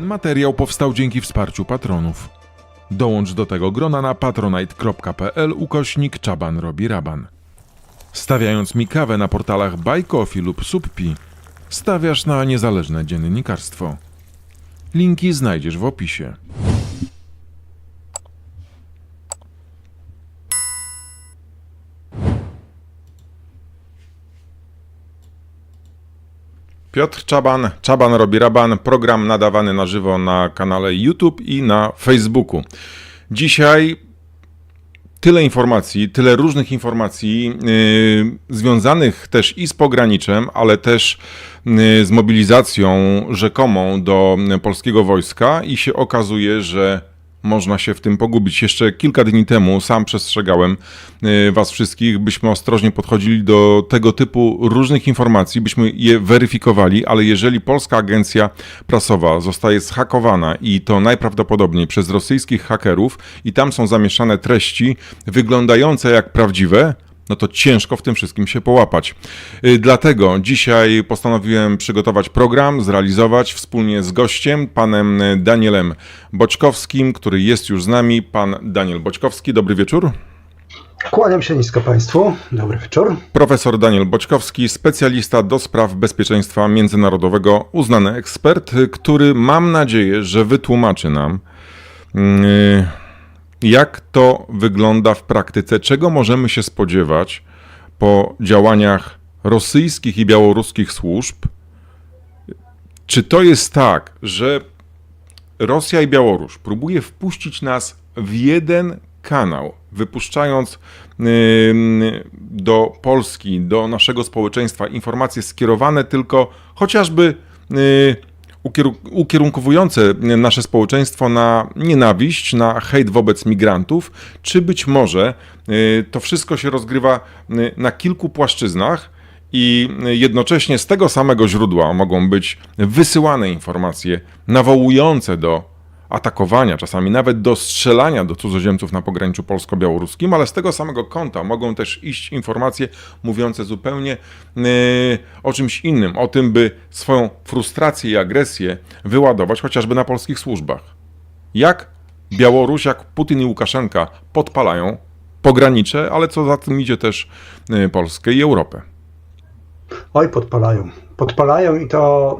Materiał powstał dzięki wsparciu patronów. Dołącz do tego grona na patronite.pl/Czaban robi raban. Stawiając mi kawę na portalach Buy Coffee lub Subpi, stawiasz na niezależne dziennikarstwo. Linki znajdziesz w opisie. Piotr Czaban, Czaban robi raban, program nadawany na żywo na kanale YouTube i na Facebooku. Dzisiaj tyle informacji, tyle różnych informacji związanych też i z pograniczem, ale też z mobilizacją rzekomą do polskiego wojska i się okazuje, że można się w tym pogubić. Jeszcze kilka dni temu sam przestrzegałem was wszystkich, byśmy ostrożnie podchodzili do tego typu różnych informacji, byśmy je weryfikowali, ale jeżeli polska agencja prasowa zostaje zhakowana i to najprawdopodobniej przez rosyjskich hakerów i tam są zamieszczane treści wyglądające jak prawdziwe, no to ciężko w tym wszystkim się połapać. Dlatego dzisiaj postanowiłem przygotować program, zrealizować wspólnie z gościem, panem Danielem Boćkowskim, który jest już z nami. Pan Daniel Boćkowski, dobry wieczór. Kłaniam się nisko Państwu. Dobry wieczór. Profesor Daniel Boćkowski, specjalista do spraw bezpieczeństwa międzynarodowego, uznany ekspert, który mam nadzieję, że wytłumaczy nam, jak to wygląda w praktyce, czego możemy się spodziewać po działaniach rosyjskich i białoruskich służb? Czy to jest tak, że Rosja i Białoruś próbuje wpuścić nas w jeden kanał, wypuszczając do Polski, do naszego społeczeństwa informacje skierowane tylko chociażby ukierunkowujące nasze społeczeństwo na nienawiść, na hejt wobec migrantów, czy być może to wszystko się rozgrywa na kilku płaszczyznach i jednocześnie z tego samego źródła mogą być wysyłane informacje nawołujące do atakowania, czasami nawet do strzelania do cudzoziemców na pograniczu polsko-białoruskim, ale z tego samego kąta mogą też iść informacje mówiące zupełnie o czymś innym, o tym, by swoją frustrację i agresję wyładować chociażby na polskich służbach. Jak Białoruś, jak Putin i Łukaszenka podpalają pogranicze, ale co za tym idzie też Polskę i Europę. Oj, podpalają. Podpalają i to,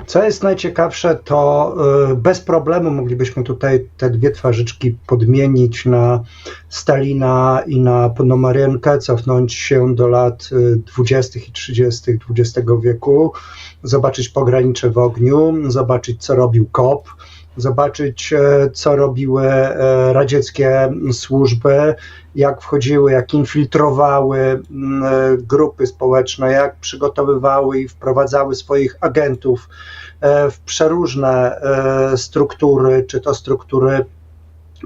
co jest najciekawsze, to bez problemu moglibyśmy tutaj te dwie twarzyczki podmienić na Stalina i na Ponomarенkę, cofnąć się do lat 20. i 30. XX wieku, zobaczyć pogranicze w ogniu, zobaczyć, co robił KOP, zobaczyć, co robiły radzieckie służby, jak wchodziły, jak infiltrowały grupy społeczne, jak przygotowywały i wprowadzały swoich agentów w przeróżne struktury, czy to struktury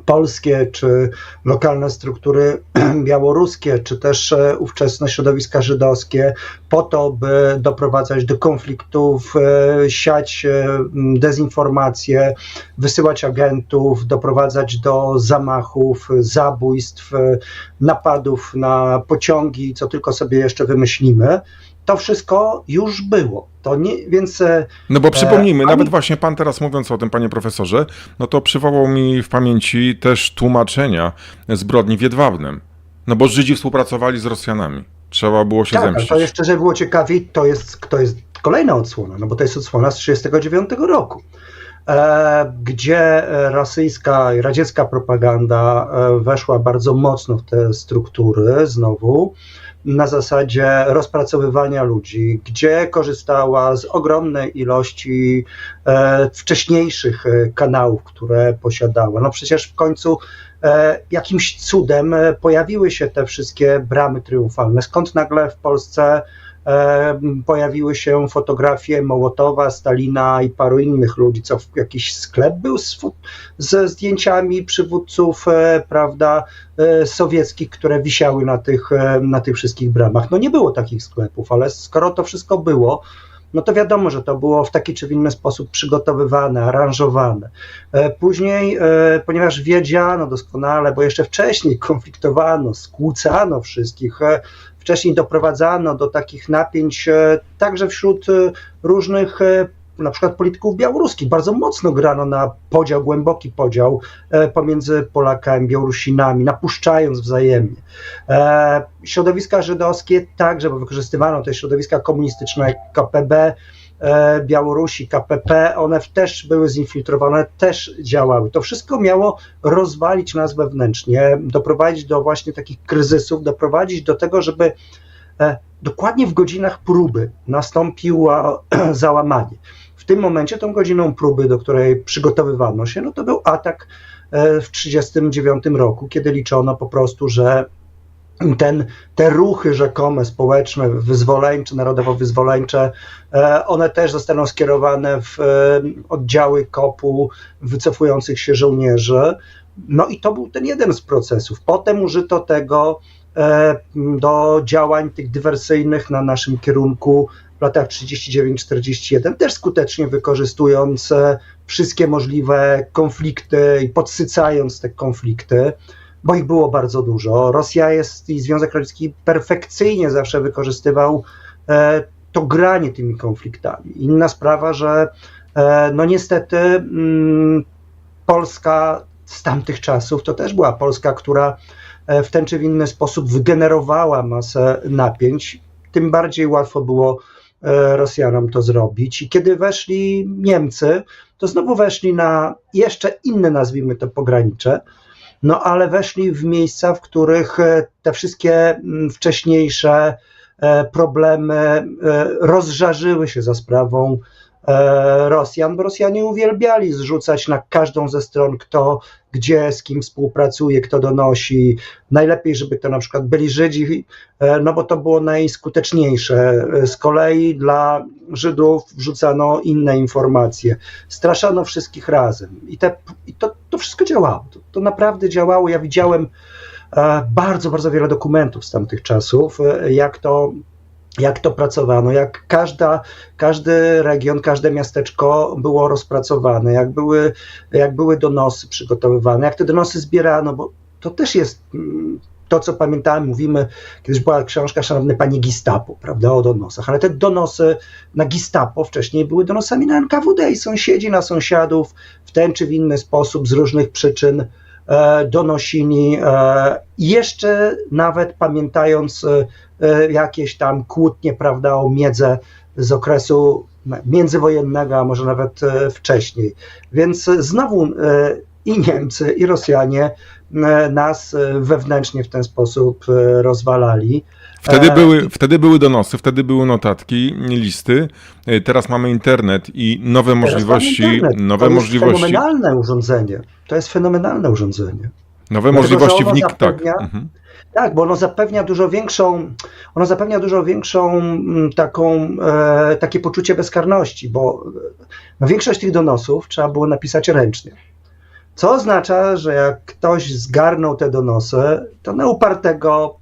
polskie, czy lokalne struktury białoruskie, czy też ówczesne środowiska żydowskie, po to, by doprowadzać do konfliktów, siać dezinformację, wysyłać agentów, doprowadzać do zamachów, zabójstw, napadów na pociągi, co tylko sobie jeszcze wymyślimy. To wszystko już było. To nie, więc, no bo przypomnijmy, nawet właśnie pan teraz mówiąc o tym, panie profesorze, no to przywołał mi w pamięci też tłumaczenia zbrodni w Jedwabnem. No bo Żydzi współpracowali z Rosjanami. Trzeba było się zemścić. To jeszcze, żeby było ciekawiej, to jest kolejna odsłona, no bo to jest odsłona z 1939 roku, gdzie rosyjska i radziecka propaganda weszła bardzo mocno w te struktury znowu, na zasadzie rozpracowywania ludzi, gdzie korzystała z ogromnej ilości wcześniejszych kanałów, które posiadała. No przecież w końcu jakimś cudem pojawiły się te wszystkie bramy triumfalne. Skąd nagle w Polsce pojawiły się fotografie Mołotowa, Stalina i paru innych ludzi, co jakiś sklep był ze zdjęciami przywódców, prawda, sowieckich, które wisiały na tych wszystkich bramach. No nie było takich sklepów, ale skoro to wszystko było, no to wiadomo, że to było w taki czy w inny sposób przygotowywane, aranżowane. Później, ponieważ wiedziano doskonale, bo jeszcze wcześniej konfliktowano, skłócano wszystkich, wcześniej doprowadzano do takich napięć także wśród różnych na przykład polityków białoruskich. Bardzo mocno grano na podział, głęboki podział pomiędzy Polakami, Białorusinami, napuszczając wzajemnie. Środowiska żydowskie także, bo wykorzystywano te środowiska komunistyczne, KPB, Białorusi, KPP, one też były zinfiltrowane, też działały. To wszystko miało rozwalić nas wewnętrznie, doprowadzić do właśnie takich kryzysów, doprowadzić do tego, żeby dokładnie w godzinach próby nastąpiło załamanie. W tym momencie tą godziną próby, do której przygotowywano się, no to był atak w 1939 roku, kiedy liczono po prostu, że te ruchy rzekome, społeczne, wyzwoleńcze, narodowo-wyzwoleńcze, one też zostaną skierowane w oddziały KOP-u wycofujących się żołnierzy. No i to był ten jeden z procesów. Potem użyto tego do działań tych dywersyjnych na naszym kierunku w latach 39-41, też skutecznie wykorzystując wszystkie możliwe konflikty i podsycając te konflikty, bo ich było bardzo dużo. Rosja i Związek Radziecki perfekcyjnie zawsze wykorzystywał to granie tymi konfliktami. Inna sprawa, że no niestety Polska z tamtych czasów to też była Polska, która w ten czy w inny sposób wygenerowała masę napięć. Tym bardziej łatwo było Rosjanom to zrobić. I kiedy weszli Niemcy, to znowu weszli na jeszcze inne, nazwijmy to, pogranicze, no ale weszli w miejsca, w których te wszystkie wcześniejsze problemy rozżarzyły się za sprawą Rosjan, bo Rosjanie uwielbiali zrzucać na każdą ze stron, kto gdzie, z kim współpracuje, kto donosi. Najlepiej, żeby to na przykład byli Żydzi, no bo to było najskuteczniejsze. Z kolei dla Żydów wrzucano inne informacje. Straszano wszystkich razem. I to wszystko działało. To naprawdę działało. Ja widziałem bardzo, bardzo wiele dokumentów z tamtych czasów, jak to pracowano, jak każdy region, każde miasteczko było rozpracowane, jak były donosy przygotowywane, jak te donosy zbierano, bo to też jest to, co pamiętałem, mówimy, kiedyś była książka Szanowny Panie Gestapo, prawda, o donosach, ale te donosy na Gestapo wcześniej były donosami na NKWD i sąsiedzi na sąsiadów w ten czy w inny sposób z różnych przyczyn donosili, jeszcze nawet pamiętając jakieś tam kłótnie, prawda, o miedzę z okresu międzywojennego, a może nawet wcześniej. Więc znowu i Niemcy, i Rosjanie nas wewnętrznie w ten sposób rozwalali. Wtedy były donosy, wtedy były notatki, listy. Teraz mamy internet i nowe możliwości. Fenomenalne urządzenie. To jest fenomenalne urządzenie. Nowe możliwości wnik, tak. Tak, bo ono zapewnia dużo większą takie poczucie bezkarności, bo większość tych donosów trzeba było napisać ręcznie. Co oznacza, że jak ktoś zgarnął te donosy, to na upartego,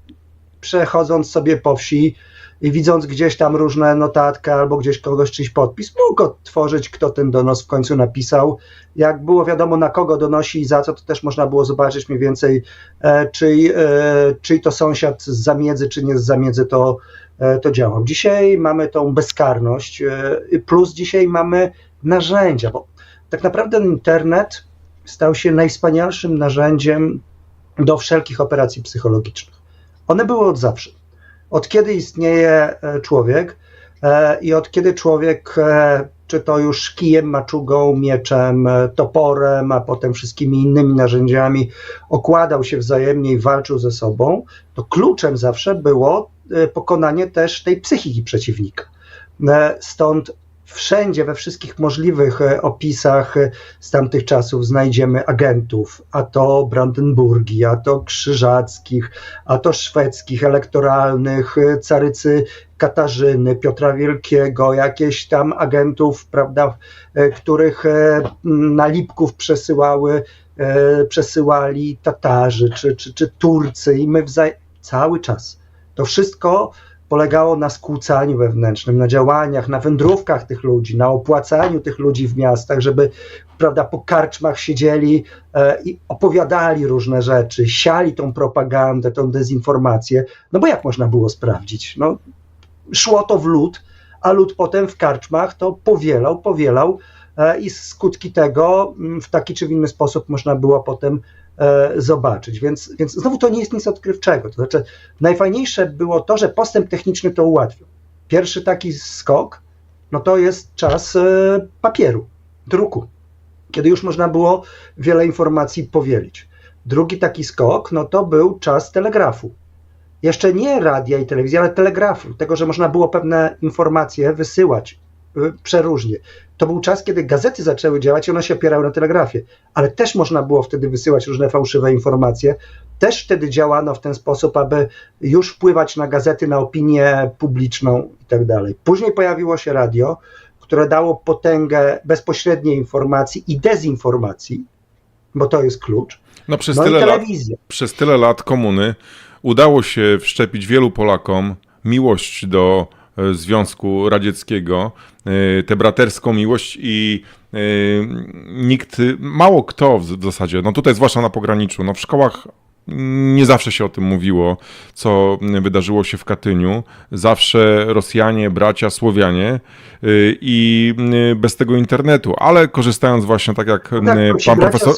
przechodząc sobie po wsi i widząc gdzieś tam różne notatki albo gdzieś kogoś czyjś podpis, mógł odtworzyć, kto ten donos w końcu napisał. Jak było wiadomo, na kogo donosi i za co, to też można było zobaczyć mniej więcej, czyj to sąsiad z zamiedzy, czy nie z zamiedzy to działał. Dzisiaj mamy tą bezkarność, plus dzisiaj mamy narzędzia, bo tak naprawdę internet stał się najwspanialszym narzędziem do wszelkich operacji psychologicznych. One były od zawsze. Od kiedy istnieje człowiek i od kiedy człowiek, czy to już kijem, maczugą, mieczem, toporem, a potem wszystkimi innymi narzędziami okładał się wzajemnie i walczył ze sobą, to kluczem zawsze było pokonanie też tej psychiki przeciwnika. Stąd wszędzie, we wszystkich możliwych opisach z tamtych czasów znajdziemy agentów, a to Brandenburgii, a to krzyżackich, a to szwedzkich, elektoralnych, carycy Katarzyny, Piotra Wielkiego, jakieś tam agentów, prawda, których na Lipków przesyłali Tatarzy czy Turcy i my cały czas. To wszystko polegało na skłócaniu wewnętrznym, na działaniach, na wędrówkach tych ludzi, na opłacaniu tych ludzi w miastach, żeby, prawda, po karczmach siedzieli i opowiadali różne rzeczy, siali tą propagandę, tą dezinformację, no bo jak można było sprawdzić? No, szło to w lód, a lud potem w karczmach to powielał i skutki tego w taki czy w inny sposób można było potem zobaczyć. Więc znowu to nie jest nic odkrywczego. To znaczy najfajniejsze było to, że postęp techniczny to ułatwił. Pierwszy taki skok, no to jest czas papieru, druku, kiedy już można było wiele informacji powielić. Drugi taki skok, no to był czas telegrafu. Jeszcze nie radia i telewizji, ale telegrafu, tego, że można było pewne informacje wysyłać przeróżnie. To był czas, kiedy gazety zaczęły działać i one się opierały na telegrafie, ale też można było wtedy wysyłać różne fałszywe informacje. Też wtedy działano w ten sposób, aby już wpływać na gazety, na opinię publiczną i tak dalej. Później pojawiło się radio, które dało potęgę bezpośredniej informacji i dezinformacji, bo to jest klucz. No przez tyle lat komuny udało się wszczepić wielu Polakom miłość do Związku Radzieckiego, tę braterską miłość i mało kto w zasadzie, no tutaj zwłaszcza na pograniczu, no w szkołach nie zawsze się o tym mówiło, co wydarzyło się w Katyniu. Zawsze Rosjanie, bracia, Słowianie i bez tego internetu, ale korzystając właśnie tak jak pan profesor...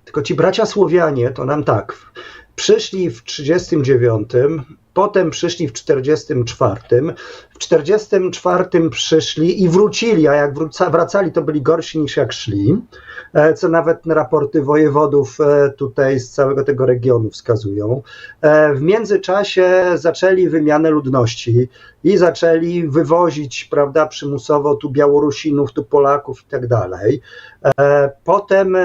Tylko ci bracia Słowianie to nam tak, przyszli w 1939, potem przyszli w 1944, w 1944 przyszli i wrócili, a jak wracali, to byli gorsi niż jak szli, co nawet raporty wojewodów tutaj z całego tego regionu wskazują. W międzyczasie zaczęli wymianę ludności i zaczęli wywozić, prawda, przymusowo tu Białorusinów, tu Polaków i tak dalej. Potem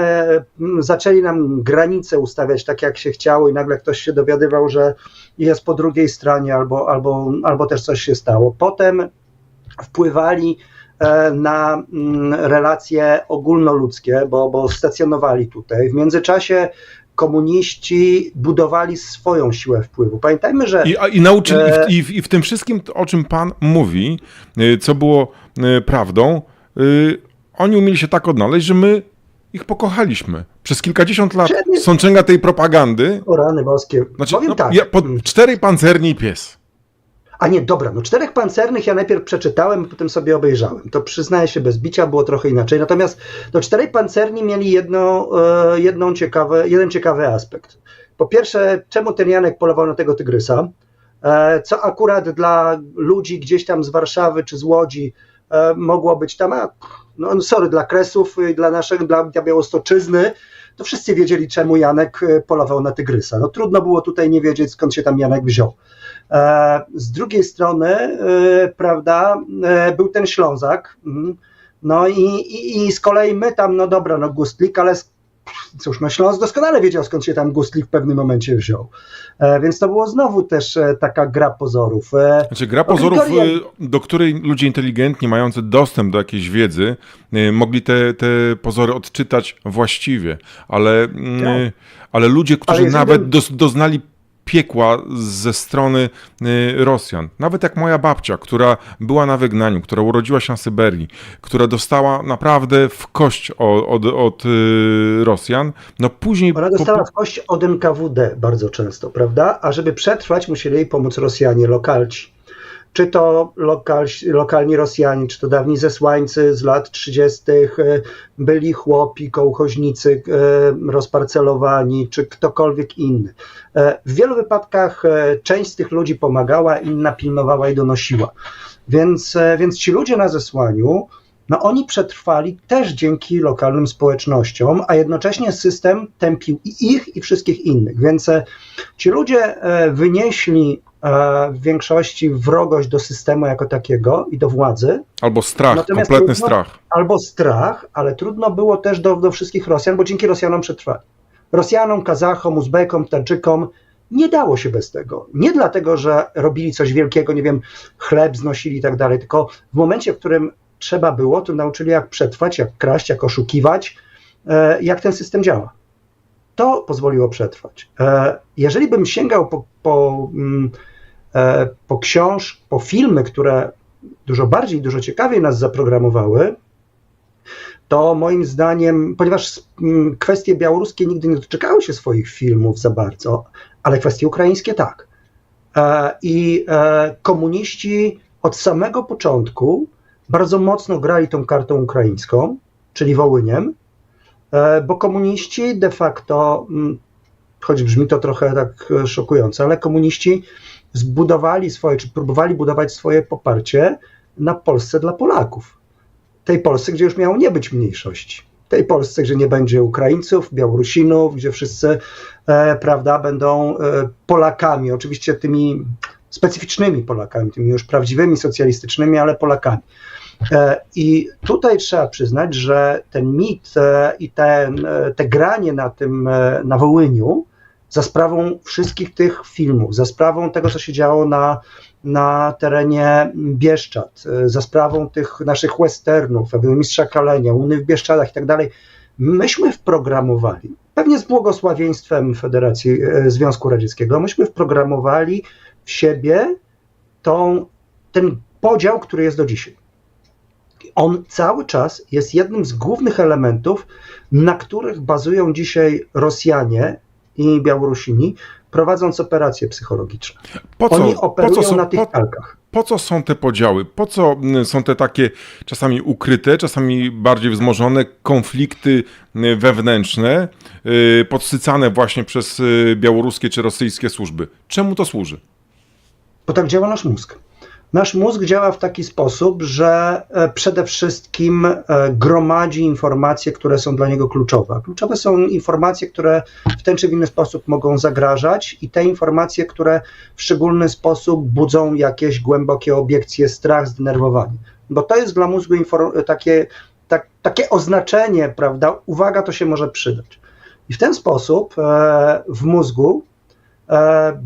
zaczęli nam granice ustawiać tak, jak się chciało i nagle ktoś się dowiadywał, że jest po drugiej stronie albo też coś się stało. Potem wpływali na relacje ogólnoludzkie, bo stacjonowali tutaj. W międzyczasie komuniści budowali swoją siłę wpływu. Pamiętajmy, że... I w tym wszystkim, o czym pan mówi, co było prawdą, oni umieli się tak odnaleźć, że my ich pokochaliśmy. Przez kilkadziesiąt lat sączenia tej propagandy... O rany boskie. Znaczy, tak. 4 pancerni i pies. A nie, dobra, 4 pancernych ja najpierw przeczytałem, potem sobie obejrzałem. To przyznaję się bez bicia, było trochę inaczej. Natomiast 4 pancerni mieli jeden ciekawy aspekt. Po pierwsze, czemu ten Janek polował na tego tygrysa? Co akurat dla ludzi gdzieś tam z Warszawy czy z Łodzi mogło być tam, dla Kresów i dla Białostoczyzny, to wszyscy wiedzieli, czemu Janek polował na tygrysa. No trudno było tutaj nie wiedzieć, skąd się tam Janek wziął. Z drugiej strony, prawda, był ten Ślązak, no i z kolei my tam, Gustlik, ale cóż, Śląsk doskonale wiedział, skąd się tam Gustlik w pewnym momencie wziął. Więc to było znowu też taka gra pozorów. Znaczy gra pozorów, do której ludzie inteligentni, mający dostęp do jakiejś wiedzy, mogli te pozory odczytać właściwie, ale ludzie, którzy nawet doznali piekła ze strony Rosjan. Nawet jak moja babcia, która była na wygnaniu, która urodziła się na Syberii, która dostała naprawdę w kość od Rosjan, no później... Ona dostała w kość od NKWD bardzo często, prawda? A żeby przetrwać, musieli jej pomóc Rosjanie, lokalci. Czy to lokalni Rosjanie, czy to dawni zesłańcy z lat 30., byli chłopi, kołchoźnicy rozparcelowani, czy ktokolwiek inny. W wielu wypadkach część z tych ludzi pomagała, inna pilnowała i donosiła. Więc ci ludzie na zesłaniu, oni przetrwali też dzięki lokalnym społecznościom, a jednocześnie system tępił i ich, i wszystkich innych. Więc ci ludzie wynieśli w większości wrogość do systemu jako takiego i do władzy. Albo strach, kompletny strach. Albo strach, ale trudno było też do wszystkich Rosjan, bo dzięki Rosjanom przetrwali. Rosjanom, Kazachom, Uzbekom, Tadżykom nie dało się bez tego. Nie dlatego, że robili coś wielkiego, nie wiem, chleb znosili i tak dalej, tylko w momencie, w którym trzeba było, to nauczyli jak przetrwać, jak kraść, jak oszukiwać, jak ten system działa. To pozwoliło przetrwać. Jeżeli bym sięgał po filmy, które dużo ciekawiej nas zaprogramowały, to moim zdaniem, ponieważ kwestie białoruskie nigdy nie doczekały się swoich filmów za bardzo, ale kwestie ukraińskie tak. I komuniści od samego początku bardzo mocno grali tą kartą ukraińską, czyli Wołyniem, bo komuniści de facto, choć brzmi to trochę tak szokująco, ale komuniści zbudowali swoje, czy próbowali budować swoje poparcie na Polsce dla Polaków. Tej Polsce, gdzie już miało nie być mniejszości. Tej Polsce, gdzie nie będzie Ukraińców, Białorusinów, gdzie wszyscy, prawda, będą Polakami, oczywiście tymi specyficznymi Polakami, tymi już prawdziwymi socjalistycznymi, ale Polakami. I tutaj trzeba przyznać, że ten mit i te granie na Wołyniu za sprawą wszystkich tych filmów, za sprawą tego, co się działo na terenie Bieszczad, za sprawą tych naszych westernów, Mistrza Kalenia, Uny w Bieszczadach i tak dalej, myśmy wprogramowali, pewnie z błogosławieństwem Federacji Związku Radzieckiego, myśmy wprogramowali w siebie ten podział, który jest do dzisiaj. On cały czas jest jednym z głównych elementów, na których bazują dzisiaj Rosjanie i Białorusini, prowadząc operacje psychologiczne. Oni operują na tych kalkach. Po co są te podziały? Po co są te takie czasami ukryte, czasami bardziej wzmożone konflikty wewnętrzne, podsycane właśnie przez białoruskie czy rosyjskie służby? Czemu to służy? Bo tak działa nasz mózg. Nasz mózg działa w taki sposób, że przede wszystkim gromadzi informacje, które są dla niego kluczowe. Kluczowe są informacje, które w ten czy w inny sposób mogą zagrażać i te informacje, które w szczególny sposób budzą jakieś głębokie obiekcje, strach, zdenerwowanie. Bo to jest dla mózgu takie oznaczenie, prawda? Uwaga, to się może przydać. I w ten sposób w mózgu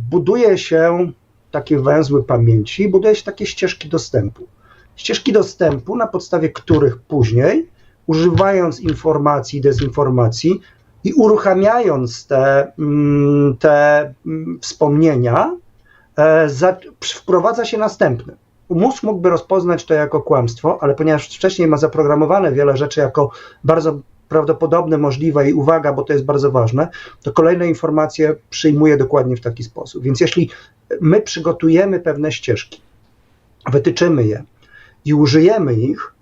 buduje się takie węzły pamięci, buduje się takie ścieżki dostępu. Ścieżki dostępu, na podstawie których później, używając informacji, dezinformacji i uruchamiając te wspomnienia, wprowadza się następny. Mózg mógłby rozpoznać to jako kłamstwo, ale ponieważ wcześniej ma zaprogramowane wiele rzeczy jako bardzo prawdopodobne, możliwe i uwaga, bo to jest bardzo ważne, to kolejne informacje przyjmuje dokładnie w taki sposób. Więc jeśli my przygotujemy pewne ścieżki, wytyczymy je i użyjemy ich,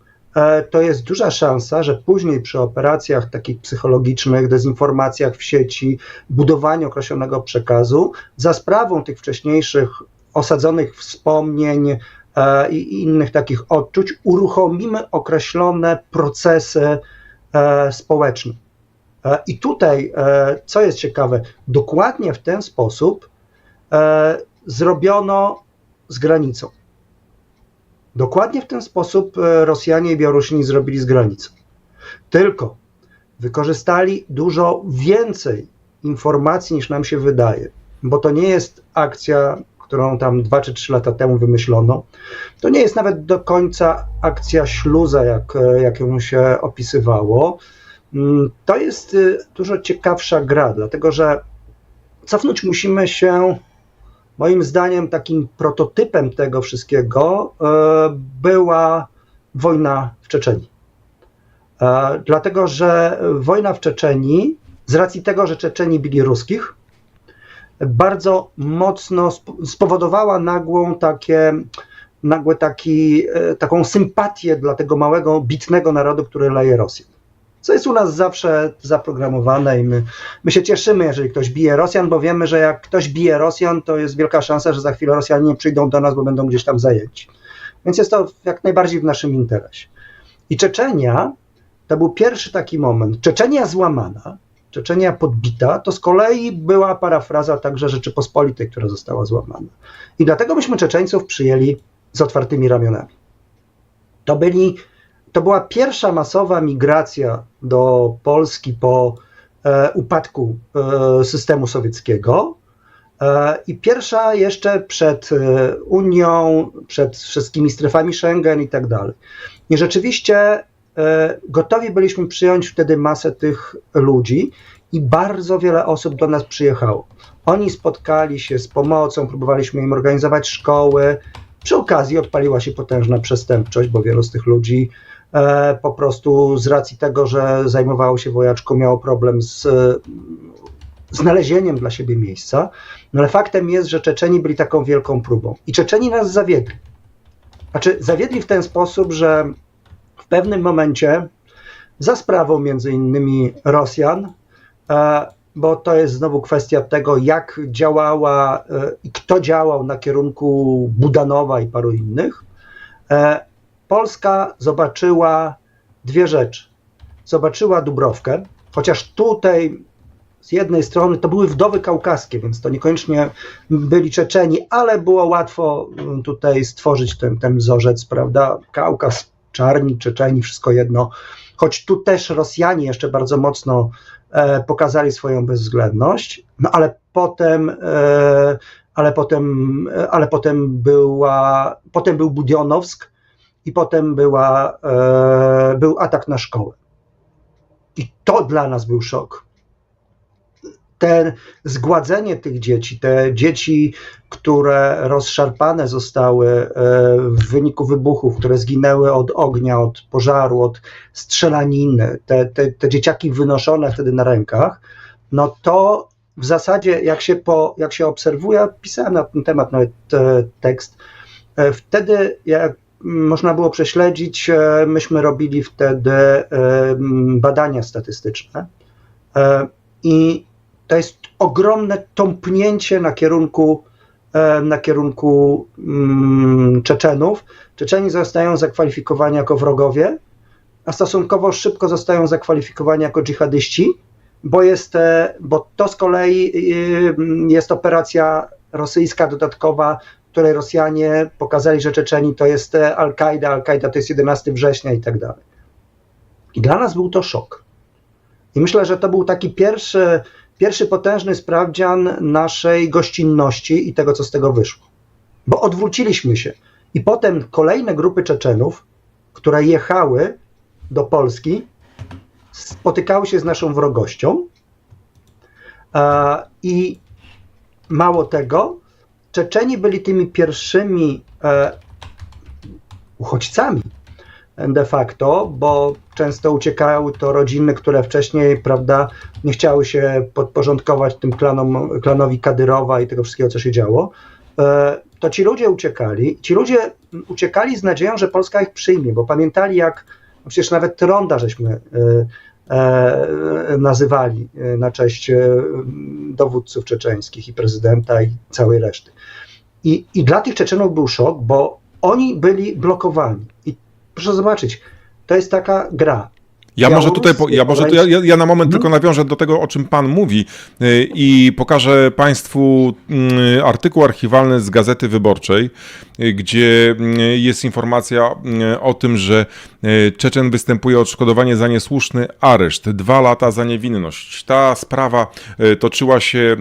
to jest duża szansa, że później przy operacjach takich psychologicznych, dezinformacjach w sieci, budowaniu określonego przekazu, za sprawą tych wcześniejszych osadzonych wspomnień i innych takich odczuć, uruchomimy określone procesy społeczne. I tutaj, co jest ciekawe, dokładnie w ten sposób zrobiono z granicą. Dokładnie w ten sposób Rosjanie i Białorusini zrobili z granicą. Tylko wykorzystali dużo więcej informacji niż nam się wydaje, bo to nie jest akcja, którą tam 2 czy 3 lata temu wymyślono. To nie jest nawet do końca akcja śluza, jak ją się opisywało. To jest dużo ciekawsza gra, dlatego że cofnąć musimy się, moim zdaniem, takim prototypem tego wszystkiego była wojna w Czeczenii. Dlatego, że wojna w Czeczenii, z racji tego, że Czeczeni bili ruskich, bardzo mocno spowodowała taką sympatię dla tego małego, bitnego narodu, który leje Rosjan. Co jest u nas zawsze zaprogramowane i my się cieszymy, jeżeli ktoś bije Rosjan, bo wiemy, że jak ktoś bije Rosjan, to jest wielka szansa, że za chwilę Rosjanie nie przyjdą do nas, bo będą gdzieś tam zajęci. Więc jest to jak najbardziej w naszym interesie. I Czeczenia to był pierwszy taki moment. Czeczenia złamana, Czeczenia podbita, to z kolei była parafraza także Rzeczypospolitej, która została złamana. I dlatego myśmy Czeczeńców przyjęli z otwartymi ramionami. To była pierwsza masowa migracja do Polski po upadku systemu sowieckiego i pierwsza jeszcze przed Unią, przed wszystkimi strefami Schengen i tak dalej. I rzeczywiście gotowi byliśmy przyjąć wtedy masę tych ludzi i bardzo wiele osób do nas przyjechało. Oni spotkali się z pomocą, próbowaliśmy im organizować szkoły. Przy okazji odpaliła się potężna przestępczość, bo wielu z tych ludzi po prostu z racji tego, że zajmowało się wojaczką, miało problem z znalezieniem dla siebie miejsca. No ale faktem jest, że Czeczeni byli taką wielką próbą. I Czeczeni nas zawiedli. Znaczy, zawiedli w ten sposób, że w pewnym momencie za sprawą między innymi Rosjan, bo to jest znowu kwestia tego, jak działała i kto działał na kierunku Budanowa i paru innych, Polska zobaczyła dwie rzeczy. Zobaczyła Dubrowkę, chociaż tutaj z jednej strony to były wdowy kaukaskie, więc to niekoniecznie byli Czeczeni, ale było łatwo tutaj stworzyć ten wzorzec, prawda? Kaukaz, Czarni, Czeczeni, wszystko jedno. Choć tu też Rosjanie jeszcze bardzo mocno pokazali swoją bezwzględność, no ale potem był Budionowsk i potem był atak na szkołę. I to dla nas był szok. Zgładzenie tych dzieci, te dzieci, które rozszarpane zostały w wyniku wybuchów, które zginęły od ognia, od pożaru, od strzelaniny, te dzieciaki wynoszone wtedy na rękach, no to w zasadzie jak się obserwuje, ja pisałem na ten temat nawet tekst, wtedy jak można było prześledzić, myśmy robili wtedy badania statystyczne i to jest ogromne tąpnięcie na kierunku Czeczenów. Czeczeni zostają zakwalifikowani jako wrogowie, a stosunkowo szybko zostają zakwalifikowani jako dżihadyści, bo to z kolei jest operacja rosyjska dodatkowa, w której Rosjanie pokazali, że Czeczeni to jest Al-Kaida to jest 11 września i tak dalej. I dla nas był to szok. I myślę, że to był taki pierwszy potężny sprawdzian naszej gościnności i tego, co z tego wyszło. Bo odwróciliśmy się. I potem kolejne grupy Czeczenów, które jechały do Polski, spotykały się z naszą wrogością i mało tego, Czeczeni byli tymi pierwszymi uchodźcami de facto, bo często uciekały to rodziny, które wcześniej, prawda, nie chciały się podporządkować tym klanowi Kadyrowa i tego wszystkiego, co się działo. To ci ludzie uciekali z nadzieją, że Polska ich przyjmie, bo pamiętali, jak przecież nawet ronda żeśmy nazywali na cześć dowódców czeczeńskich i prezydenta i całej reszty. I dla tych Czeczenów był szok, bo oni byli blokowani. I proszę zobaczyć, to jest taka gra. Ja na moment tylko nawiążę do tego, o czym pan mówi i pokażę państwu artykuł archiwalny z Gazety Wyborczej, gdzie jest informacja o tym, że Czeczen występuje o odszkodowanie za niesłuszny areszt, 2 lata za niewinność. Ta sprawa toczyła się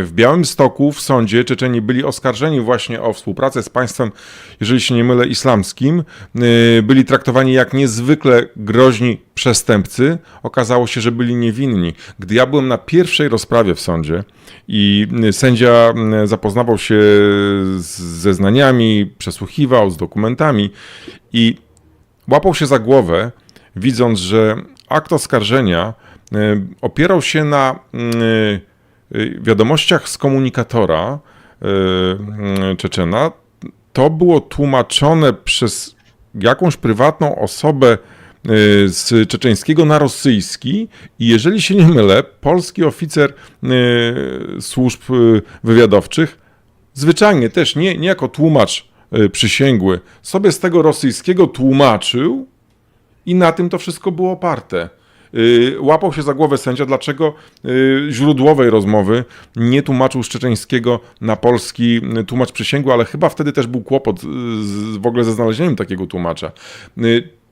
w Białymstoku, w sądzie. Czeczeni byli oskarżeni właśnie o współpracę z państwem, jeżeli się nie mylę, islamskim. Byli traktowani jak niezwykle groźni przestępcy. Okazało się, że byli niewinni. Gdy ja byłem na pierwszej rozprawie w sądzie i sędzia zapoznawał się z zeznaniami, przesłuchiwał, z dokumentami i łapał się za głowę, widząc, że akt oskarżenia opierał się na wiadomościach z komunikatora Czeczena. To było tłumaczone przez jakąś prywatną osobę z czeczeńskiego na rosyjski i jeżeli się nie mylę, polski oficer służb wywiadowczych zwyczajnie też nie jako tłumacz przysięgły, sobie z tego rosyjskiego tłumaczył i na tym to wszystko było oparte. Łapał się za głowę sędzia, dlaczego źródłowej rozmowy nie tłumaczył z czeczeńskiego na polski tłumacz przysięgły, ale chyba wtedy też był kłopot w ogóle ze znalezieniem takiego tłumacza.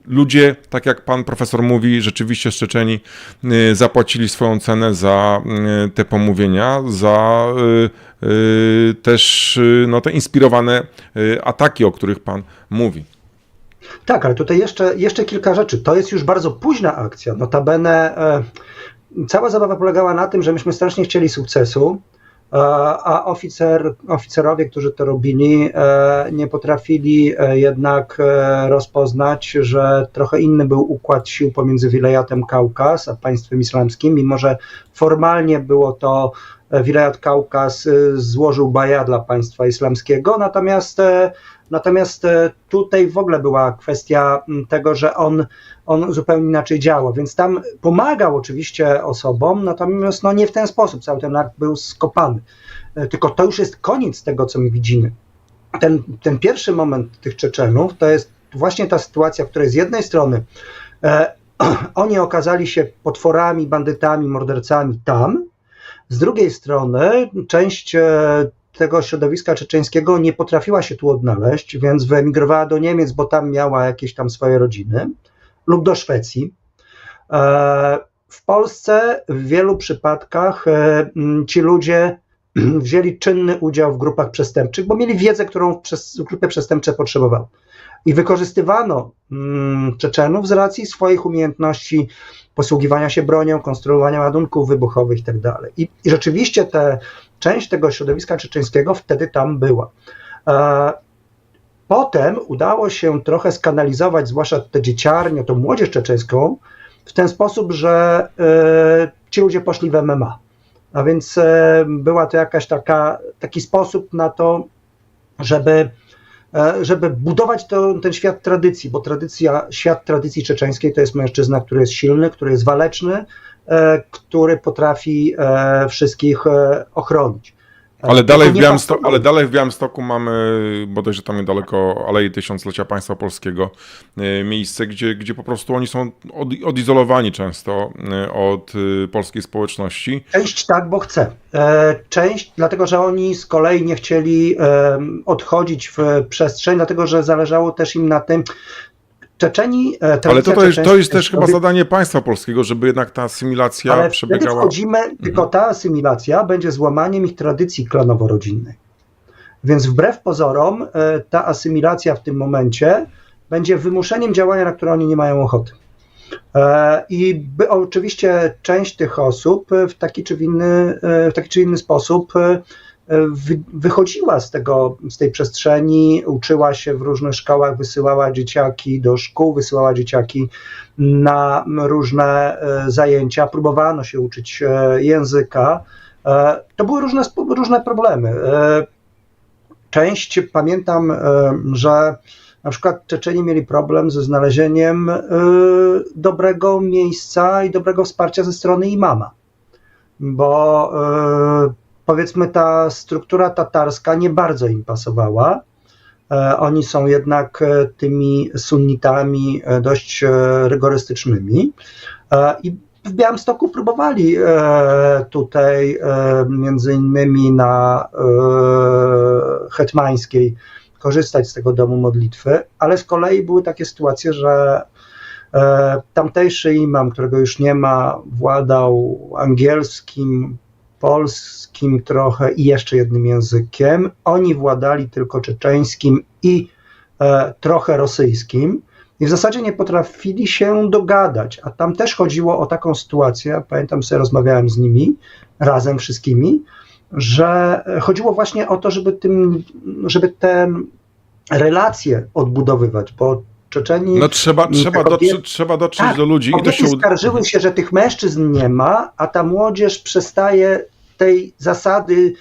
Ludzie, tak jak pan profesor mówi, rzeczywiście Czeczeni zapłacili swoją cenę za te pomówienia, za też te inspirowane ataki, o których pan mówi. Tak, ale tutaj jeszcze kilka rzeczy. To jest już bardzo późna akcja. Notabene cała zabawa polegała na tym, że myśmy strasznie chcieli sukcesu, a oficerowie, którzy to robili, nie potrafili jednak rozpoznać, że trochę inny był układ sił pomiędzy wilajatem Kaukaz a państwem islamskim, mimo że formalnie było to wilajat Kaukaz złożył baja dla państwa islamskiego, natomiast Natomiast tutaj w ogóle była kwestia tego, że on zupełnie inaczej działał, więc tam pomagał oczywiście osobom, natomiast no nie w ten sposób, cały ten akt był skopany. Tylko to już jest koniec tego, co my widzimy. Ten pierwszy moment tych Czeczenów to jest właśnie ta sytuacja, w której z jednej strony oni okazali się potworami, bandytami, mordercami tam, z drugiej strony część tego środowiska czeczeńskiego nie potrafiła się tu odnaleźć, więc wyemigrowała do Niemiec, bo tam miała jakieś tam swoje rodziny, lub do Szwecji. W Polsce w wielu przypadkach ci ludzie wzięli czynny udział w grupach przestępczych, bo mieli wiedzę, którą grupy przestępcze potrzebowały. I wykorzystywano Czeczenów z racji swoich umiejętności posługiwania się bronią, konstruowania ładunków wybuchowych itd. I rzeczywiście część tego środowiska czeczeńskiego wtedy tam była. Potem udało się trochę skanalizować, zwłaszcza tę dzieciarnię, tą młodzież czeczeńską, w ten sposób, że ci ludzie poszli w MMA. A więc była to jakaś taki sposób na to, żeby budować ten świat tradycji, bo świat tradycji czeczeńskiej to jest mężczyzna, który jest silny, który jest waleczny, który potrafi wszystkich ochronić. Ale dalej w Białymstoku mamy, bodajże tam niedaleko Alei Tysiąclecia Państwa Polskiego, miejsce, gdzie po prostu oni są odizolowani często od polskiej społeczności. Część tak, bo chce. Część dlatego, że oni z kolei nie chcieli odchodzić w przestrzeń, dlatego że zależało też im na tym. Czeczeni, ale to jest też chyba zadanie państwa polskiego, żeby jednak ta asymilacja przebiegała. Ale wchodzimy, tylko ta asymilacja będzie złamaniem ich tradycji klanowo-rodzinnej. Więc wbrew pozorom ta asymilacja w tym momencie będzie wymuszeniem działania, na które oni nie mają ochoty. I oczywiście część tych osób w taki czy inny sposób wychodziła z tej przestrzeni, uczyła się w różnych szkołach, wysyłała dzieciaki do szkół, wysyłała dzieciaki na różne zajęcia, próbowano się uczyć języka. To były różne problemy. Pamiętam, że na przykład Czeczeni mieli problem ze znalezieniem dobrego miejsca i dobrego wsparcia ze strony imama, bo powiedzmy ta struktura tatarska nie bardzo im pasowała. Oni są jednak tymi sunnitami dość rygorystycznymi i w Białymstoku próbowali tutaj między innymi na Hetmańskiej korzystać z tego domu modlitwy, ale z kolei były takie sytuacje, że tamtejszy imam, którego już nie ma, władał angielskim, polskim trochę i jeszcze jednym językiem. Oni władali tylko czeczeńskim i trochę rosyjskim i w zasadzie nie potrafili się dogadać, a tam też chodziło o taką sytuację, pamiętam sobie rozmawiałem z nimi, razem wszystkimi, że chodziło właśnie o to, żeby te relacje odbudowywać, bo Czeczeni... No trzeba dotrzeć do ludzi. Kobiety skarżyły się, że tych mężczyzn nie ma, a ta młodzież przestaje tej zasady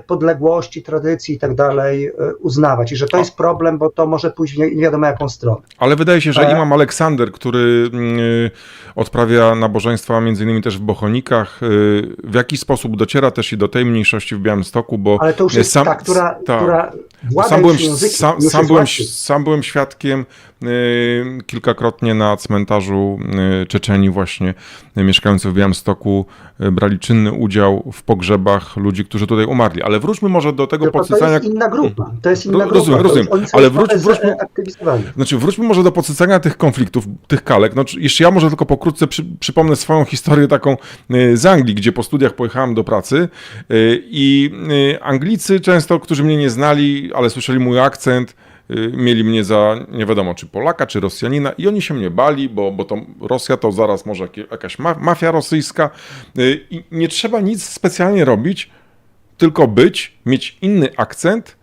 podległości, tradycji i tak dalej uznawać. I że to jest problem, bo to może pójść nie wiadomo jaką stronę. Ale wydaje się, że imam Aleksander, który odprawia nabożeństwa między innymi też w Bochonikach, w jakiś sposób dociera też i do tej mniejszości w Białymstoku, bo... Ale to już jest która włada sam byłem świadkiem kilkakrotnie na cmentarzu Czeczeni właśnie mieszkający w Białymstoku brali czynny udział w pogrzebach ludzi, którzy tutaj umarli. Ale wróćmy może do tego podsycania... To jest inna grupa. To jest inna grupa. Rozumiem. Ale wróćmy może do podsycania tych konfliktów, tych kalek. No, jeszcze ja może tylko pokrótce przypomnę swoją historię taką z Anglii, gdzie po studiach pojechałem do pracy i Anglicy często, którzy mnie nie znali, ale słyszeli mój akcent, mieli mnie za nie wiadomo czy Polaka, czy Rosjanina i oni się mnie bali, bo to Rosja to zaraz może jakaś mafia rosyjska i nie trzeba nic specjalnie robić, tylko mieć inny akcent,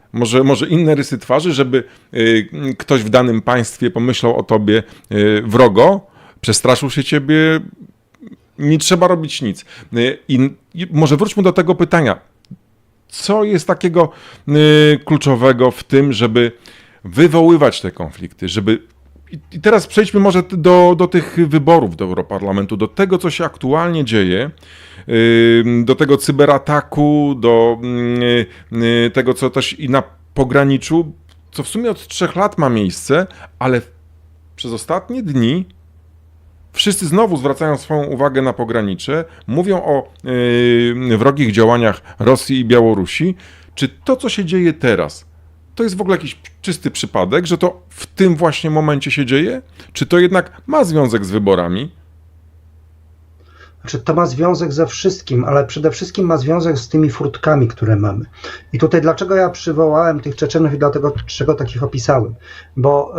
może inne rysy twarzy, żeby ktoś w danym państwie pomyślał o tobie wrogo, przestraszył się ciebie, nie trzeba robić nic. I może wróćmy do tego pytania. Co jest takiego kluczowego w tym, żeby wywoływać te konflikty, żeby... I teraz przejdźmy może do tych wyborów do Europarlamentu, do tego, co się aktualnie dzieje, do tego cyberataku, do tego, co też i na pograniczu, co w sumie od 3 lat ma miejsce, ale przez ostatnie dni wszyscy znowu zwracają swoją uwagę na pogranicze, mówią o wrogich działaniach Rosji i Białorusi. Czy to, co się dzieje teraz, to jest w ogóle jakiś czysty przypadek, że to w tym właśnie momencie się dzieje? Czy to jednak ma związek z wyborami? Znaczy, to ma związek ze wszystkim, ale przede wszystkim ma związek z tymi furtkami, które mamy. I tutaj dlaczego ja przywołałem tych Czeczenów i dlaczego takich opisałem? Bo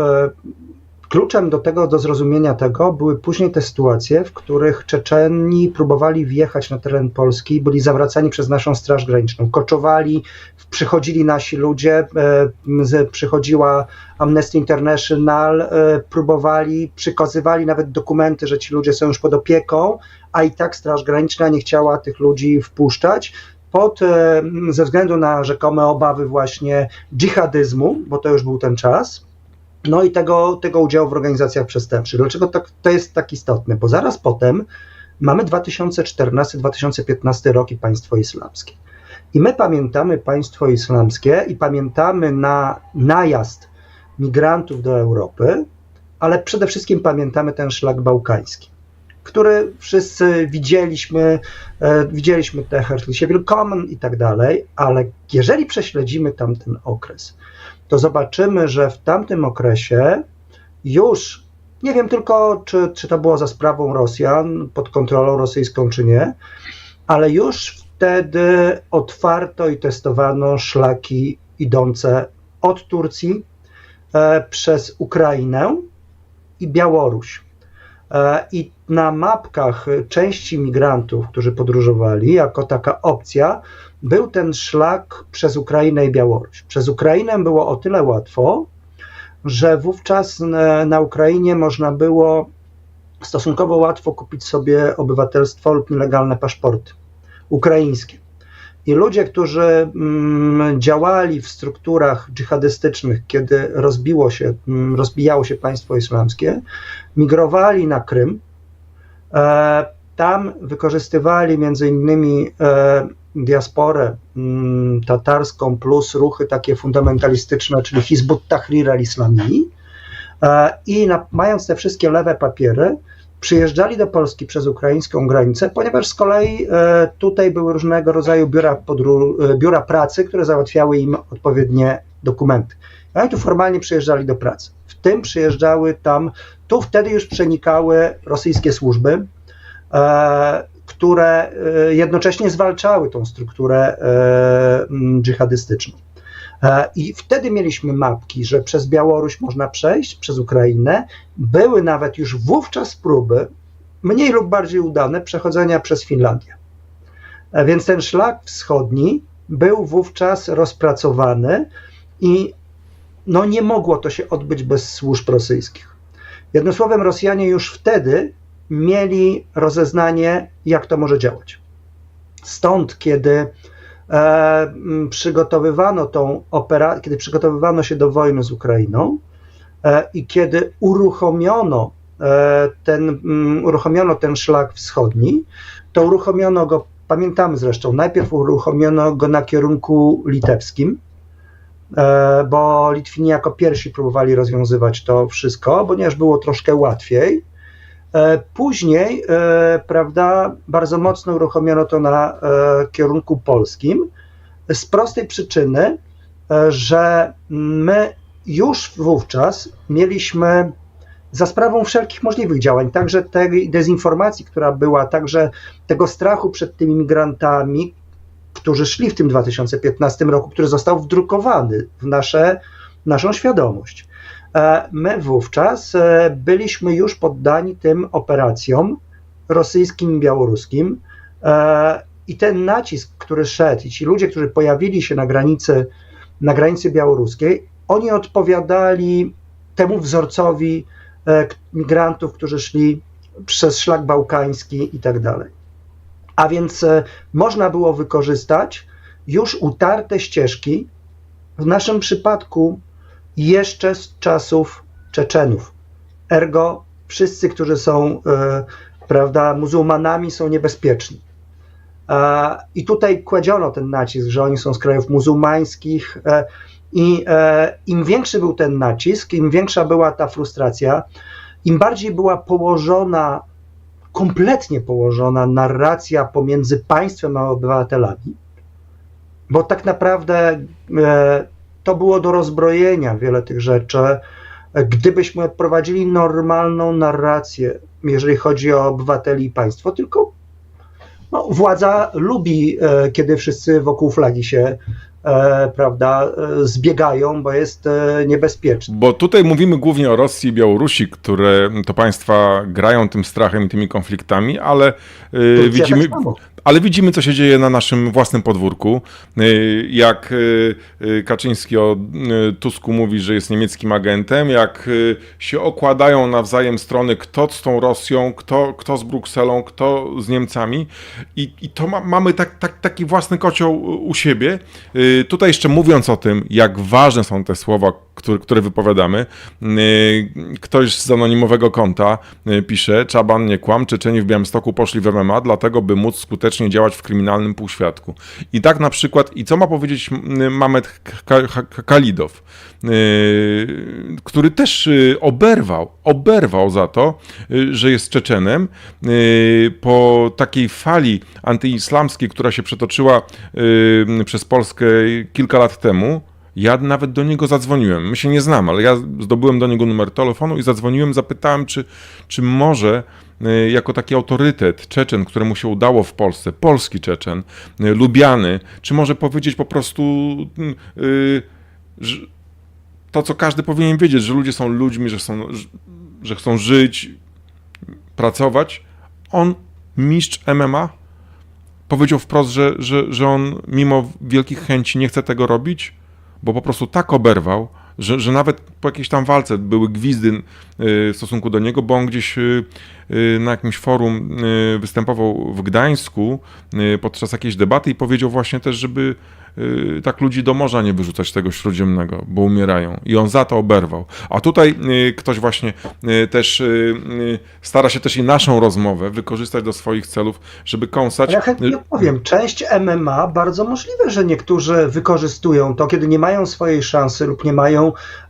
kluczem do zrozumienia tego były później te sytuacje, w których Czeczeni próbowali wjechać na teren Polski, byli zawracani przez naszą Straż Graniczną, koczowali, przychodzili nasi ludzie, przychodziła Amnesty International, próbowali, przykazywali nawet dokumenty, że ci ludzie są już pod opieką, a i tak Straż Graniczna nie chciała tych ludzi wpuszczać. Ze względu na rzekome obawy właśnie dżihadyzmu, bo to już był ten czas, no i tego udziału w organizacjach przestępczych. Dlaczego to jest tak istotne? Bo zaraz potem mamy 2014-2015 rok i państwo islamskie. I my pamiętamy państwo islamskie i pamiętamy na najazd migrantów do Europy, ale przede wszystkim pamiętamy ten szlak bałkański, który wszyscy widzieliśmy te Herzliche Willkommen i tak dalej, ale jeżeli prześledzimy tamten okres, to zobaczymy, że w tamtym okresie już, nie wiem tylko, czy to było za sprawą Rosjan, pod kontrolą rosyjską, czy nie, ale już wtedy otwarto i testowano szlaki idące od Turcji przez Ukrainę i Białoruś. I na mapkach części migrantów, którzy podróżowali, jako taka opcja, był ten szlak przez Ukrainę i Białoruś. Przez Ukrainę było o tyle łatwo, że wówczas na Ukrainie można było stosunkowo łatwo kupić sobie obywatelstwo lub nielegalne paszporty ukraińskie. I ludzie, którzy działali w strukturach dżihadystycznych, kiedy rozbijało się państwo islamskie, migrowali na Krym. Tam wykorzystywali między innymi diasporę tatarską plus ruchy takie fundamentalistyczne, czyli Hizbut Tahrir al-Islami, i mając te wszystkie lewe papiery, przyjeżdżali do Polski przez ukraińską granicę, ponieważ z kolei tutaj były różnego rodzaju biura pracy, które załatwiały im odpowiednie dokumenty. Oni tu formalnie przyjeżdżali do pracy. W tym przyjeżdżały tu wtedy już przenikały rosyjskie służby, które jednocześnie zwalczały tą strukturę dżihadystyczną. I wtedy mieliśmy mapki, że przez Białoruś można przejść, przez Ukrainę. Były nawet już wówczas próby, mniej lub bardziej udane, przechodzenia przez Finlandię. Więc ten szlak wschodni był wówczas rozpracowany i nie mogło to się odbyć bez służb rosyjskich. Jednym słowem, Rosjanie już wtedy mieli rozeznanie, jak to może działać. Stąd, kiedy przygotowywano się do wojny z Ukrainą i kiedy uruchomiono ten szlak wschodni, to uruchomiono go, pamiętamy zresztą, najpierw uruchomiono go na kierunku litewskim, bo Litwini jako pierwsi próbowali rozwiązywać to wszystko, ponieważ było troszkę łatwiej. Później, bardzo mocno uruchomiono to na kierunku polskim z prostej przyczyny, że my już wówczas mieliśmy za sprawą wszelkich możliwych działań, także tej dezinformacji, która była, także tego strachu przed tymi migrantami, którzy szli w tym 2015 roku, który został wdrukowany w naszą świadomość. My wówczas byliśmy już poddani tym operacjom rosyjskim i białoruskim i ten nacisk, który szedł i ci ludzie, którzy pojawili się na granicy białoruskiej, oni odpowiadali temu wzorcowi migrantów, którzy szli przez szlak bałkański i tak dalej. A więc można było wykorzystać już utarte ścieżki, w naszym przypadku jeszcze z czasów Czeczenów. Ergo wszyscy, którzy są, prawda, muzułmanami, są niebezpieczni. I tutaj kładziono ten nacisk, że oni są z krajów muzułmańskich i im większy był ten nacisk, im większa była ta frustracja, im bardziej była kompletnie położona narracja pomiędzy państwem a obywatelami, bo tak naprawdę to było do rozbrojenia wiele tych rzeczy. Gdybyśmy prowadzili normalną narrację, jeżeli chodzi o obywateli i państwo, tylko władza lubi, kiedy wszyscy wokół flagi się prawda, zbiegają, bo jest niebezpieczne. Bo tutaj mówimy głównie o Rosji i Białorusi, które to państwa grają tym strachem i tymi konfliktami, ale widzimy, co się dzieje na naszym własnym podwórku. Jak Kaczyński o Tusku mówi, że jest niemieckim agentem, jak się okładają nawzajem strony, kto z tą Rosją, kto z Brukselą, kto z Niemcami. I to mamy taki własny kocioł u siebie. Tutaj jeszcze mówiąc o tym, jak ważne są te słowa, które wypowiadamy, ktoś z anonimowego konta pisze: Czaban, nie kłam, Czeczeni w Białymstoku poszli w MMA, dlatego by móc skutecznie działać w kryminalnym półświadku. I tak na przykład, i co ma powiedzieć Mamed Khalidow, który też oberwał za to, że jest Czeczenem, po takiej fali antyislamskiej, która się przetoczyła przez Polskę kilka lat temu. Ja nawet do niego zadzwoniłem. My się nie znamy, ale ja zdobyłem do niego numer telefonu i zadzwoniłem, zapytałem, czy może jako taki autorytet Czeczen, któremu się udało w Polsce, polski Czeczen, lubiany, czy może powiedzieć po prostu to, co każdy powinien wiedzieć, że ludzie są ludźmi, że chcą żyć, pracować. On, mistrz MMA, powiedział wprost, że on mimo wielkich chęci nie chce tego robić, bo po prostu tak oberwał, że nawet po jakiejś tam walce były gwizdy w stosunku do niego, bo on gdzieś na jakimś forum występował w Gdańsku podczas jakiejś debaty i powiedział właśnie też, żeby tak ludzi do morza nie wyrzucać tego Śródziemnego, bo umierają. I on za to oberwał. A tutaj ktoś właśnie też stara się też i naszą rozmowę wykorzystać do swoich celów, żeby kąsać. Ja chętnie powiem, część MMA bardzo możliwe, że niektórzy wykorzystują to, kiedy nie mają swojej szansy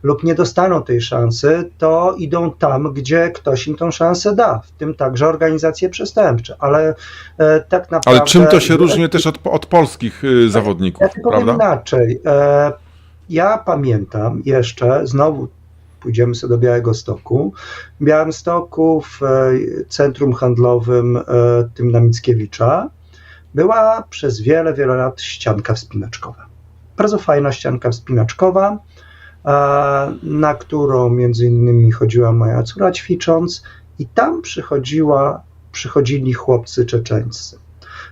lub nie dostaną tej szansy, to idą tam, gdzie ktoś im tą szansę da, w tym także organizacje przestępcze, ale tak naprawdę... Ale czym to się różni też od polskich zawodników? Ja tylko powiem inaczej. Ja pamiętam jeszcze, znowu pójdziemy sobie do Białegostoku. W Białymstoku w centrum handlowym tym na Mickiewicza była przez wiele, wiele lat ścianka wspinaczkowa. Bardzo fajna ścianka wspinaczkowa, na którą między innymi chodziła moja córa ćwicząc i tam przychodzili chłopcy czeczeńscy,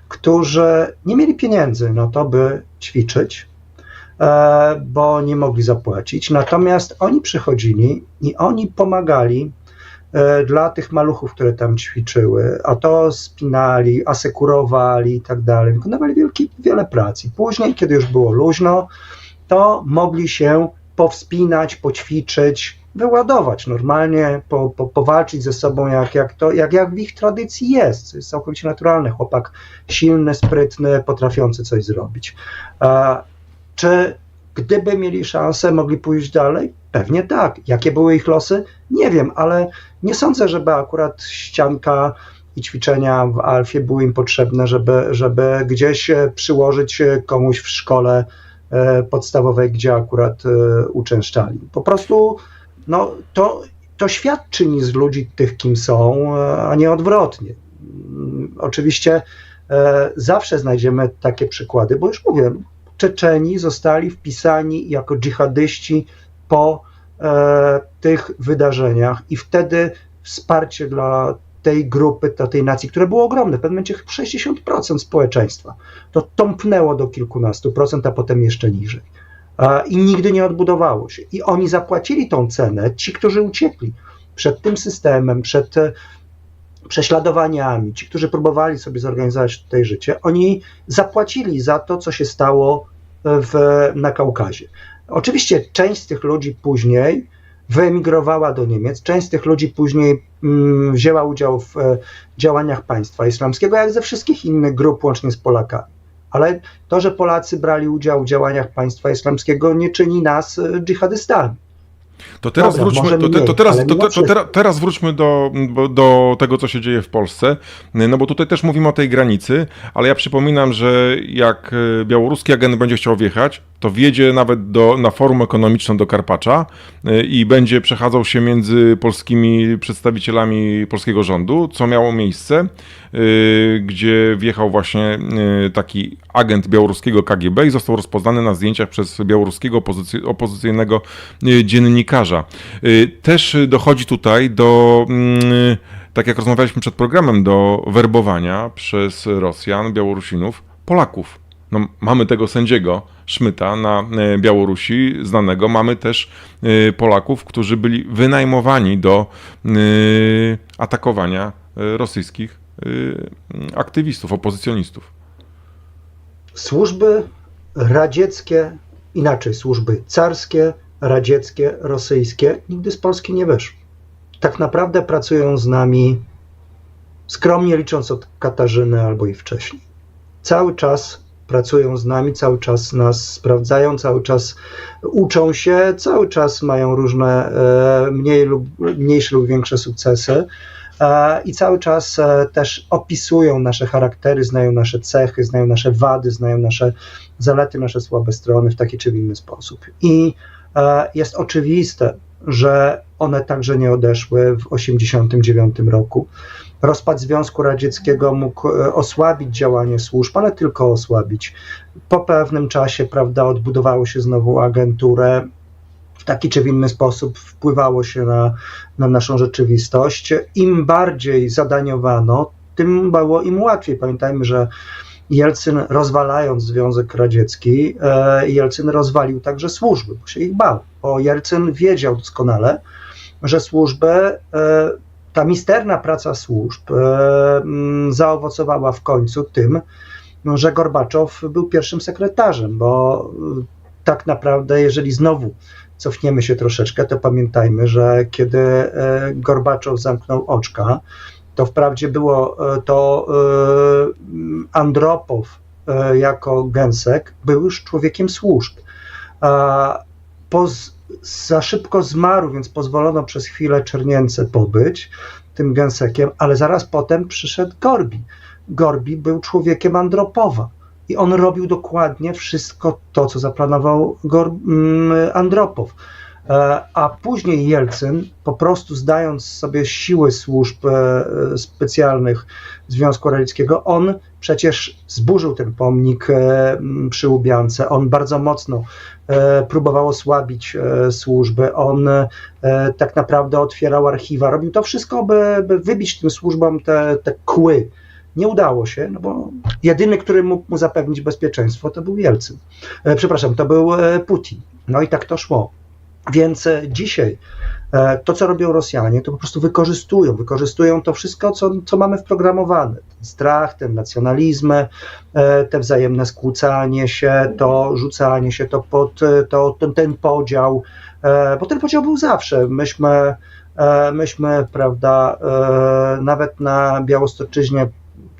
którzy nie mieli pieniędzy na to, by ćwiczyć, bo nie mogli zapłacić. Natomiast oni przychodzili i oni pomagali dla tych maluchów, które tam ćwiczyły, a to spinali, asekurowali i tak dalej. Wykonywali wiele pracy. Później, kiedy już było luźno, to mogli się powspinać, poćwiczyć, wyładować normalnie, powalczyć ze sobą, jak w ich tradycji jest. To jest całkowicie naturalne. Chłopak silny, sprytny, potrafiący coś zrobić. Czy gdyby mieli szansę, mogli pójść dalej? Pewnie tak. Jakie były ich losy? Nie wiem, ale nie sądzę, żeby akurat ścianka i ćwiczenia w Alfie były im potrzebne, żeby gdzieś przyłożyć komuś w szkole podstawowej, gdzie akurat uczęszczali. Po prostu to świat czyni z ludzi tych, kim są, a nie odwrotnie. Oczywiście zawsze znajdziemy takie przykłady, bo już mówię, Czeczeni zostali wpisani jako dżihadyści po tych wydarzeniach i wtedy wsparcie dla tej grupy, dla tej nacji, które było ogromne, w pewnym momencie 60% społeczeństwa, to tąpnęło do kilkunastu procent, a potem jeszcze niżej. I nigdy nie odbudowało się. I oni zapłacili tą cenę, ci, którzy uciekli przed tym systemem, przed prześladowaniami, ci, którzy próbowali sobie zorganizować tutaj życie, oni zapłacili za to, co się stało na Kaukazie. Oczywiście część z tych ludzi później wyemigrowała do Niemiec, część z tych ludzi później wzięła udział w działaniach państwa islamskiego, jak ze wszystkich innych grup, łącznie z Polakami. Ale to, że Polacy brali udział w działaniach państwa islamskiego, nie czyni nas dżihadystami. To teraz Dobra, wróćmy, może mniej, ale mimo wszystko. teraz wróćmy do tego, co się dzieje w Polsce, no bo tutaj też mówimy o tej granicy, ale ja przypominam, że jak białoruski agent będzie chciał wjechać, to wjedzie nawet na forum ekonomiczne do Karpacza i będzie przechadzał się między polskimi przedstawicielami polskiego rządu, co miało miejsce, gdzie wjechał właśnie taki agent białoruskiego KGB i został rozpoznany na zdjęciach przez białoruskiego opozycyjnego dziennikarza. Też dochodzi tutaj do, tak jak rozmawialiśmy przed programem, do werbowania przez Rosjan, Białorusinów, Polaków. No, mamy tego sędziego Szmyta na Białorusi, znanego. Mamy też Polaków, którzy byli wynajmowani do atakowania rosyjskich aktywistów, opozycjonistów. Służby radzieckie, inaczej służby carskie, radzieckie, rosyjskie, nigdy z Polski nie wyszły. Tak naprawdę pracują z nami, skromnie licząc, od Katarzyny albo i wcześniej. Cały czas pracują z nami, cały czas nas sprawdzają, cały czas uczą się, cały czas mają różne mniejsze lub większe sukcesy i cały czas też opisują nasze charaktery, znają nasze cechy, znają nasze wady, znają nasze zalety, nasze słabe strony w taki czy w inny sposób. I jest oczywiste, że one także nie odeszły w 1989 roku. Rozpad Związku Radzieckiego mógł osłabić działanie służb, ale tylko osłabić. Po pewnym czasie, prawda, odbudowało się znowu agenturę. W taki czy w inny sposób wpływało się na naszą rzeczywistość. Im bardziej zadaniowano, tym było im łatwiej. Pamiętajmy, że Jelcyn, rozwalając Związek Radziecki, Jelcyn rozwalił także służby, bo się ich bał. Bo Jelcyn wiedział doskonale, że służby, ta misterna praca służb zaowocowała w końcu tym, że Gorbaczow był pierwszym sekretarzem, bo tak naprawdę, jeżeli znowu cofniemy się troszeczkę, to pamiętajmy, że kiedy Gorbaczow zamknął oczka, to wprawdzie było to Andropow jako gensek był już człowiekiem służb. Za szybko zmarł, więc pozwolono przez chwilę Czernience pobyć tym gensekiem, ale zaraz potem przyszedł Gorbi. Gorbi był człowiekiem Andropowa i on robił dokładnie wszystko to, co zaplanował Andropow. A później Jelcyn, po prostu zdając sobie siły służb specjalnych Związku Radzieckiego, on przecież zburzył ten pomnik przy Łubiance, on bardzo mocno próbował osłabić służby, on tak naprawdę otwierał archiwa, robił to wszystko, by wybić tym służbom te kły. Nie udało się, no bo jedyny, który mógł mu zapewnić bezpieczeństwo, to był Jelcyn. Przepraszam, to był Putin. No i tak to szło. Więc dzisiaj to, co robią Rosjanie, to po prostu wykorzystują to wszystko, co mamy wprogramowane. Ten strach, ten nacjonalizm, te wzajemne skłócanie się, to rzucanie się to pod ten podział, bo ten podział był zawsze. Myśmy, prawda, nawet na Białostoczyźnie,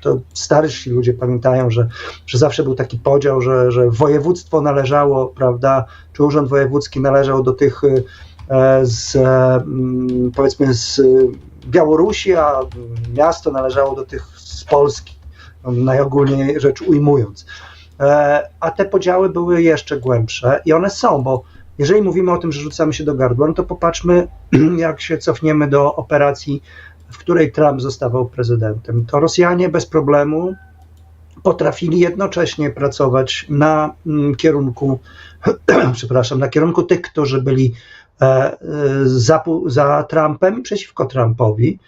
to starsi ludzie pamiętają, że zawsze był taki podział, że województwo należało, prawda, czy urząd wojewódzki należał do tych powiedzmy z Białorusi, a miasto należało do tych z Polski, najogólniej rzecz ujmując. A te podziały były jeszcze głębsze i one są, bo jeżeli mówimy o tym, że rzucamy się do gardła, no to popatrzmy, jak się cofniemy do operacji, w której Trump zostawał prezydentem, to Rosjanie bez problemu potrafili jednocześnie pracować na kierunku, na kierunku tych, którzy byli za Trumpem i przeciwko Trumpowi,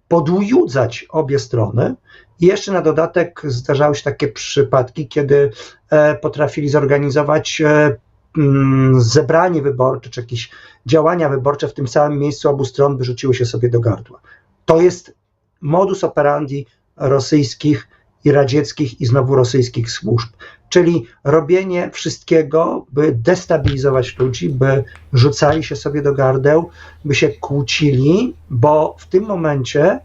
podujudzać obie strony. I jeszcze na dodatek zdarzały się takie przypadki, kiedy potrafili zorganizować zebranie wyborcze, czy jakieś działania wyborcze w tym samym miejscu obu stron wyrzuciły się sobie do gardła. To jest modus operandi rosyjskich i radzieckich i znowu rosyjskich służb. Czyli robienie wszystkiego, by destabilizować ludzi, by rzucali się sobie do gardeł, by się kłócili, bo w tym momencie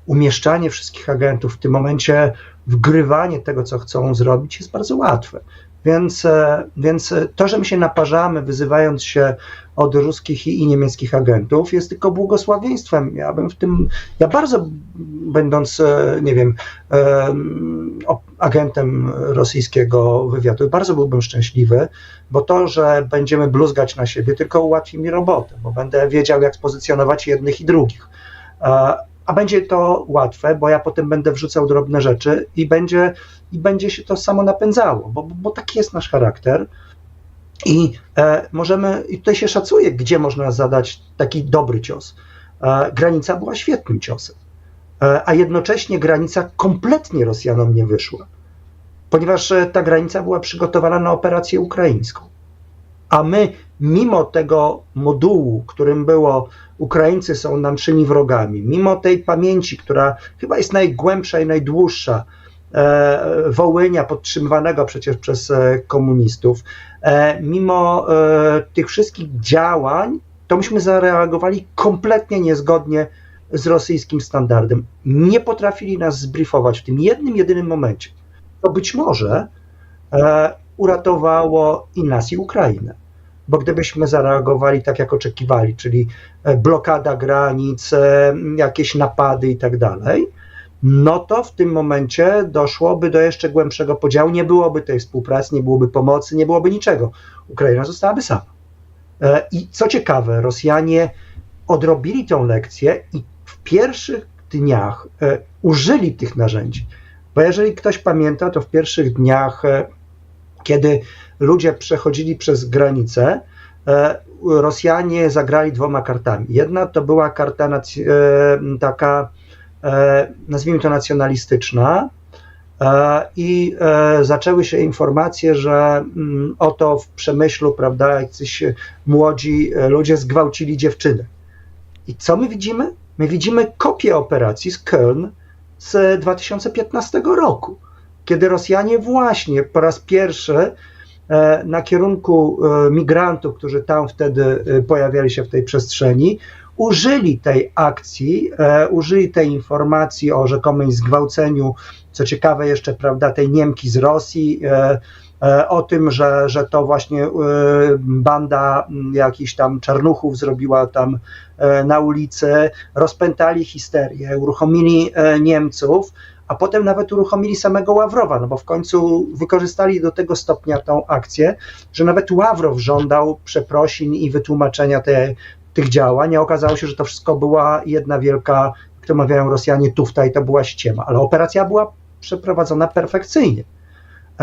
umieszczanie wszystkich agentów, w tym momencie wgrywanie tego, co chcą zrobić, jest bardzo łatwe. Więc to, że my się naparzamy, wyzywając się od ruskich i niemieckich agentów, jest tylko błogosławieństwem. Ja bardzo, będąc, nie wiem, agentem rosyjskiego wywiadu, bardzo byłbym szczęśliwy, bo to, że będziemy bluzgać na siebie, tylko ułatwi mi robotę, bo będę wiedział, jak spozycjonować jednych i drugich. A będzie to łatwe, bo ja potem będę wrzucał drobne rzeczy i będzie się to samo napędzało, bo taki jest nasz charakter. I i tutaj się szacuje, gdzie można zadać taki dobry cios. Granica była świetnym ciosem, a jednocześnie granica kompletnie Rosjanom nie wyszła, ponieważ ta granica była przygotowana na operację ukraińską. A my, mimo tego modułu, którym było Ukraińcy są naszymi wrogami, mimo tej pamięci, która chyba jest najgłębsza i najdłuższa, Wołynia podtrzymywanego przecież przez komunistów, mimo tych wszystkich działań, to myśmy zareagowali kompletnie niezgodnie z rosyjskim standardem. Nie potrafili nas zbriefować w tym jedynym momencie. To być może uratowało i nas, i Ukrainę. Bo gdybyśmy zareagowali tak, jak oczekiwali, czyli blokada granic, jakieś napady i tak dalej, no to w tym momencie doszłoby do jeszcze głębszego podziału, nie byłoby tej współpracy, nie byłoby pomocy, nie byłoby niczego. Ukraina zostałaby sama. I co ciekawe, Rosjanie odrobili tę lekcję i w pierwszych dniach użyli tych narzędzi. Bo jeżeli ktoś pamięta, to w pierwszych dniach, kiedy ludzie przechodzili przez granicę, Rosjanie zagrali dwoma kartami. Jedna to była karta taka, nazwijmy to nacjonalistyczna, i zaczęły się informacje, że oto w Przemyślu, prawda, jacyś młodzi ludzie zgwałcili dziewczynę. I co my widzimy? My widzimy kopię operacji z Köln z 2015 roku, kiedy Rosjanie właśnie po raz pierwszy na kierunku migrantów, którzy tam wtedy pojawiali się w tej przestrzeni, użyli tej akcji, użyli tej informacji o rzekomym zgwałceniu, co ciekawe jeszcze, prawda, tej Niemki z Rosji, o tym, że to właśnie banda jakichś tam czarnuchów zrobiła tam na ulicy, rozpętali histerię, uruchomili Niemców, a potem nawet uruchomili samego Ławrowa, no bo w końcu wykorzystali do tego stopnia tą akcję, że nawet Ławrow żądał przeprosin i wytłumaczenia tych działań, a okazało się, że to wszystko była jedna wielka, jak to mawiają Rosjanie, tufta i to była ściema, ale operacja była przeprowadzona perfekcyjnie.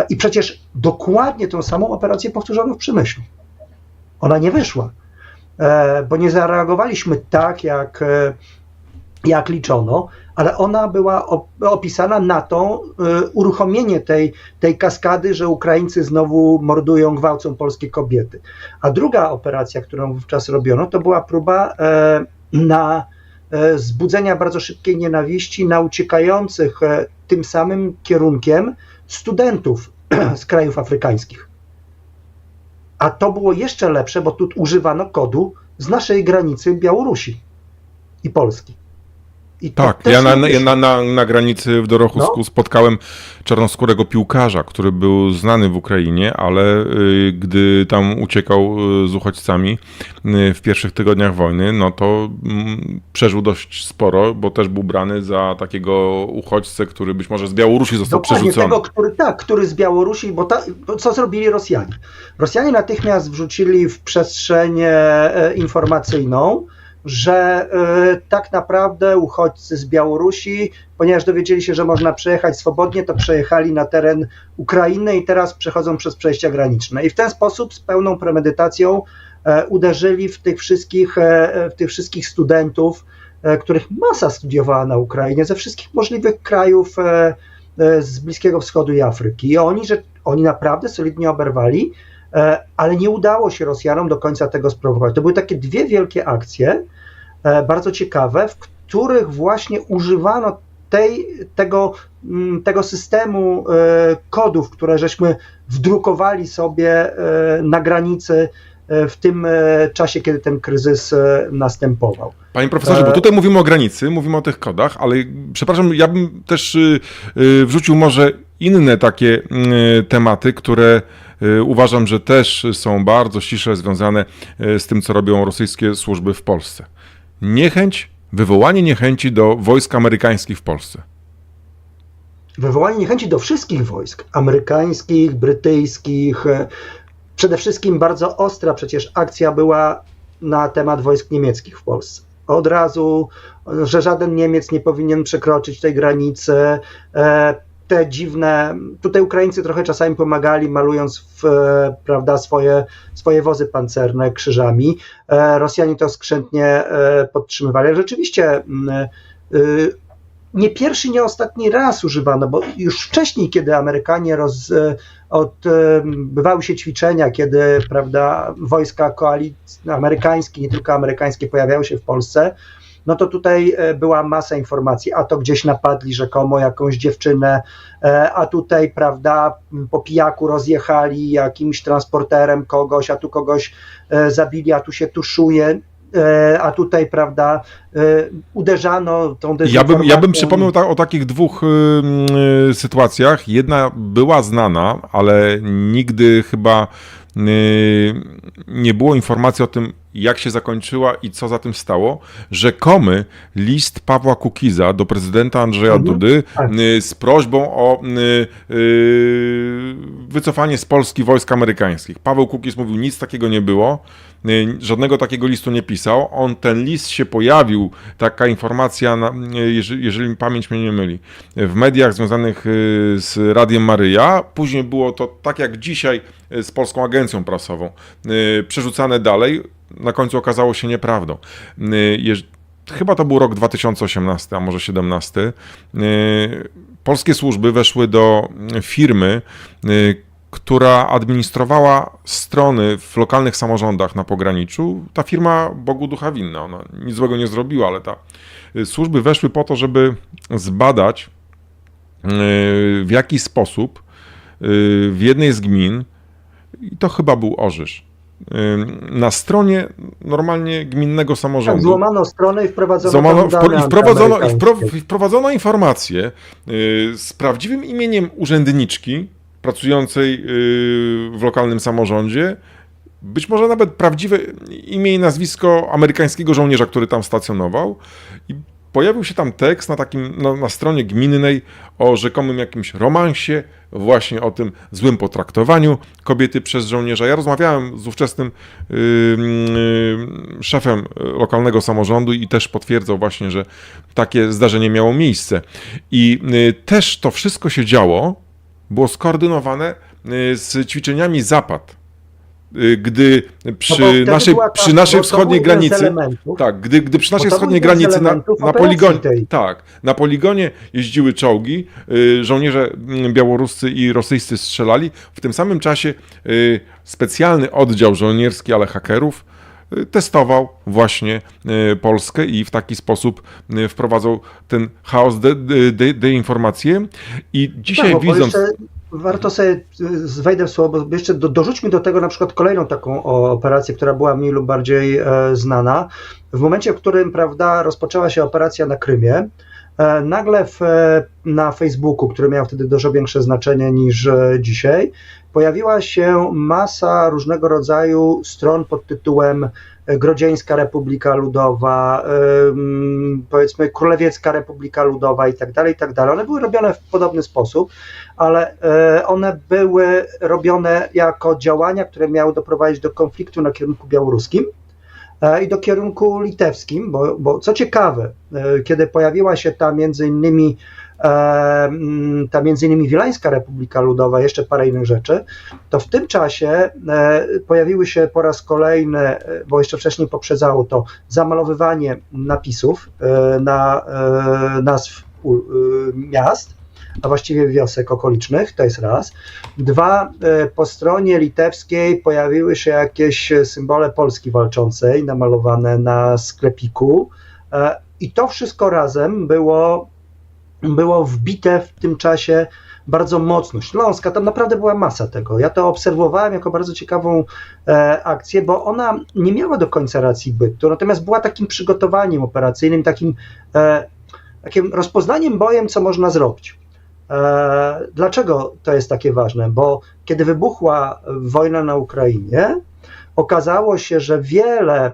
I przecież dokładnie tą samą operację powtórzono w Przemyślu. Ona nie wyszła, bo nie zareagowaliśmy tak, jak liczono, ale ona była opisana na to uruchomienie tej kaskady, że Ukraińcy znowu mordują, gwałcą polskie kobiety. A druga operacja, którą wówczas robiono, to była próba na wzbudzenia bardzo szybkiej nienawiści na uciekających tym samym kierunkiem studentów z krajów afrykańskich. A to było jeszcze lepsze, bo tu używano kodu z naszej granicy Białorusi i Polski. Tak, na granicy w Dorochusku spotkałem czarnoskórego piłkarza, który był znany w Ukrainie, ale gdy tam uciekał z uchodźcami w pierwszych tygodniach wojny, no to przeżył dość sporo, bo też był brany za takiego uchodźcę, który być może z Białorusi został przerzucony. Który z Białorusi, bo co zrobili Rosjanie? Rosjanie natychmiast wrzucili w przestrzeń informacyjną, że tak naprawdę uchodźcy z Białorusi, ponieważ dowiedzieli się, że można przejechać swobodnie, to przejechali na teren Ukrainy i teraz przechodzą przez przejścia graniczne. I w ten sposób z pełną premedytacją uderzyli w tych wszystkich studentów, których masa studiowała na Ukrainie, ze wszystkich możliwych krajów z Bliskiego Wschodu i Afryki. I oni naprawdę solidnie oberwali, ale nie udało się Rosjanom do końca tego sprowokować. To były takie dwie wielkie akcje, bardzo ciekawe, w których właśnie używano tego systemu kodów, które żeśmy wdrukowali sobie na granicy w tym czasie, kiedy ten kryzys następował. Panie profesorze, bo tutaj mówimy o granicy, mówimy o tych kodach, ale przepraszam, ja bym też wrzucił może inne takie tematy, które uważam, że też są bardzo ściśle związane z tym, co robią rosyjskie służby w Polsce. Wywołanie niechęci do wojsk amerykańskich w Polsce. Wywołanie niechęci do wszystkich wojsk, amerykańskich, brytyjskich. Przede wszystkim bardzo ostra przecież akcja była na temat wojsk niemieckich w Polsce. Od razu, że żaden Niemiec nie powinien przekroczyć tej granicy. Te dziwne, tutaj Ukraińcy trochę czasami pomagali, malując prawda, swoje wozy pancerne krzyżami. Rosjanie to skrzętnie podtrzymywali. Ale rzeczywiście nie pierwszy, nie ostatni raz używano, bo już wcześniej, kiedy Amerykanie odbywały się ćwiczenia, kiedy prawda, wojska koalicji amerykańskie, nie tylko amerykańskie, pojawiały się w Polsce, no to tutaj była masa informacji, a to gdzieś napadli rzekomo jakąś dziewczynę, a tutaj, prawda, po pijaku rozjechali jakimś transporterem kogoś, a tu kogoś zabili, a tu się tuszuje, a tutaj, prawda, uderzano tą dezinformacją. Ja bym przypomniał o takich dwóch sytuacjach. Jedna była znana, ale nigdy chyba nie było informacji o tym, jak się zakończyła i co za tym stało. Rzekomy list Pawła Kukiza do prezydenta Andrzeja Dudy z prośbą o wycofanie z Polski wojsk amerykańskich. Paweł Kukiz mówił, nic takiego nie było, żadnego takiego listu nie pisał. Ten list się pojawił, taka informacja, jeżeli pamięć mnie nie myli, w mediach związanych z Radiem Maryja. Później było to, tak jak dzisiaj z Polską Agencją Prasową, przerzucane dalej. Na końcu okazało się nieprawdą. Chyba to był rok 2018, a może 2017. Polskie służby weszły do firmy, która administrowała strony w lokalnych samorządach na pograniczu. Ta firma Bogu ducha winna, ona nic złego nie zrobiła, ale służby weszły po to, żeby zbadać, w jaki sposób w jednej z gmin, i to chyba był Orzysz, na stronie normalnie gminnego samorządu. Tak, złamano stronę i wprowadzono informację z prawdziwym imieniem urzędniczki pracującej w lokalnym samorządzie, być może nawet prawdziwe imię i nazwisko amerykańskiego żołnierza, który tam stacjonował. I pojawił się tam tekst na stronie gminnej o rzekomym jakimś romansie, właśnie o tym złym potraktowaniu kobiety przez żołnierza. Ja rozmawiałem z ówczesnym szefem lokalnego samorządu i też potwierdzał właśnie, że takie zdarzenie miało miejsce. I też to wszystko się działo, było skoordynowane z ćwiczeniami Zapad. Gdy przy naszej wschodniej granicy, gdy przy naszej wschodniej granicy na poligonie jeździły czołgi, żołnierze białoruscy i rosyjscy strzelali, w tym samym czasie specjalny oddział żołnierski, ale hakerów, testował właśnie Polskę i w taki sposób wprowadzał ten chaos, deinformację. I dzisiaj widząc... Warto sobie, wejdę w słowo, bo jeszcze dorzućmy do tego na przykład kolejną taką operację, która była mniej lub bardziej znana. W momencie, w którym, prawda, rozpoczęła się operacja na Krymie, nagle na Facebooku, który miał wtedy dużo większe znaczenie niż dzisiaj, pojawiła się masa różnego rodzaju stron pod tytułem Grodzieńska Republika Ludowa, powiedzmy Królewiecka Republika Ludowa i tak dalej, i tak dalej. One były robione w podobny sposób, ale one były robione jako działania, które miały doprowadzić do konfliktu na kierunku białoruskim i do kierunku litewskim, bo co ciekawe, kiedy pojawiła się ta między innymi Wileńska Republika Ludowa, jeszcze parę innych rzeczy, to w tym czasie pojawiły się po raz kolejny, bo jeszcze wcześniej poprzedzało to, zamalowywanie napisów na nazw miast, a właściwie wiosek okolicznych, to jest raz. Dwa, po stronie litewskiej pojawiły się jakieś symbole Polski walczącej namalowane na sklepiku i to wszystko razem było było wbite w tym czasie bardzo mocno. Śląska, tam naprawdę była masa tego. Ja to obserwowałem jako bardzo ciekawą akcję, bo ona nie miała do końca racji bytu, natomiast była takim przygotowaniem operacyjnym, takim rozpoznaniem bojem, co można zrobić. Dlaczego to jest takie ważne? Bo kiedy wybuchła wojna na Ukrainie, okazało się, że wiele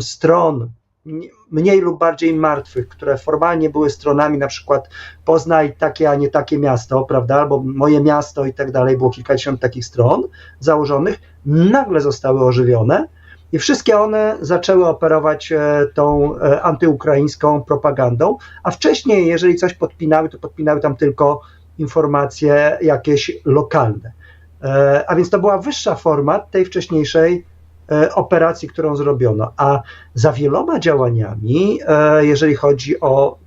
stron, mniej lub bardziej martwych, które formalnie były stronami, na przykład Poznaj takie, a nie takie miasto, prawda, albo moje miasto i tak dalej, było kilkadziesiąt takich stron założonych, nagle zostały ożywione i wszystkie one zaczęły operować tą antyukraińską propagandą, a wcześniej, jeżeli coś podpinały, to podpinały tam tylko informacje jakieś lokalne. A więc to była wyższa forma tej wcześniejszej operacji, którą zrobiono, a za wieloma działaniami, jeżeli chodzi o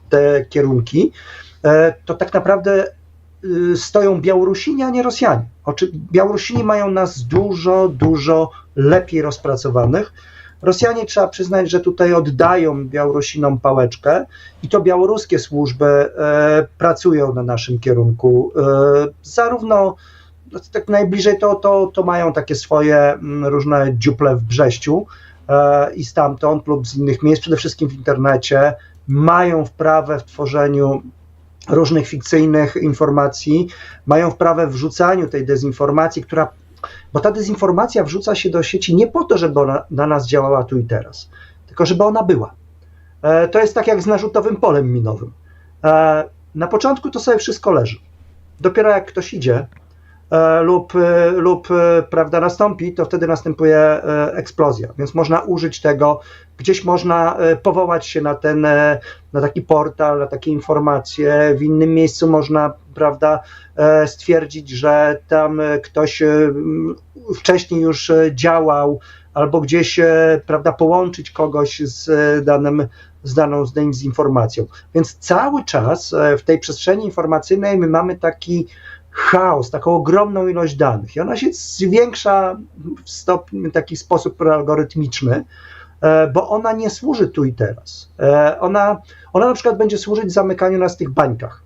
te kierunki, to tak naprawdę stoją Białorusini, a nie Rosjanie. Białorusini mają nas dużo lepiej rozpracowanych. Rosjanie, trzeba przyznać, że tutaj oddają Białorusinom pałeczkę i to białoruskie służby pracują na naszym kierunku. Zarówno tak najbliżej to mają takie swoje różne dziuple w Brześciu i stamtąd lub z innych miejsc, przede wszystkim w internecie, mają wprawę w tworzeniu różnych fikcyjnych informacji, mają wprawę w wrzucaniu tej dezinformacji, bo ta dezinformacja wrzuca się do sieci nie po to, żeby ona na nas działała tu i teraz, tylko żeby ona była. To jest tak jak z narzutowym polem minowym. Na początku to sobie wszystko leży. Dopiero jak ktoś idzie lub prawda, nastąpi, to wtedy następuje eksplozja, więc można użyć tego, gdzieś można powołać się na taki portal, na takie informacje, w innym miejscu można, prawda, stwierdzić, że tam ktoś wcześniej już działał, albo gdzieś, prawda, połączyć kogoś z daną informacją. Więc cały czas w tej przestrzeni informacyjnej my mamy taki chaos, taką ogromną ilość danych i ona się zwiększa w taki sposób algorytmiczny, bo ona nie służy tu i teraz. Ona na przykład będzie służyć zamykaniu nas w tych bańkach.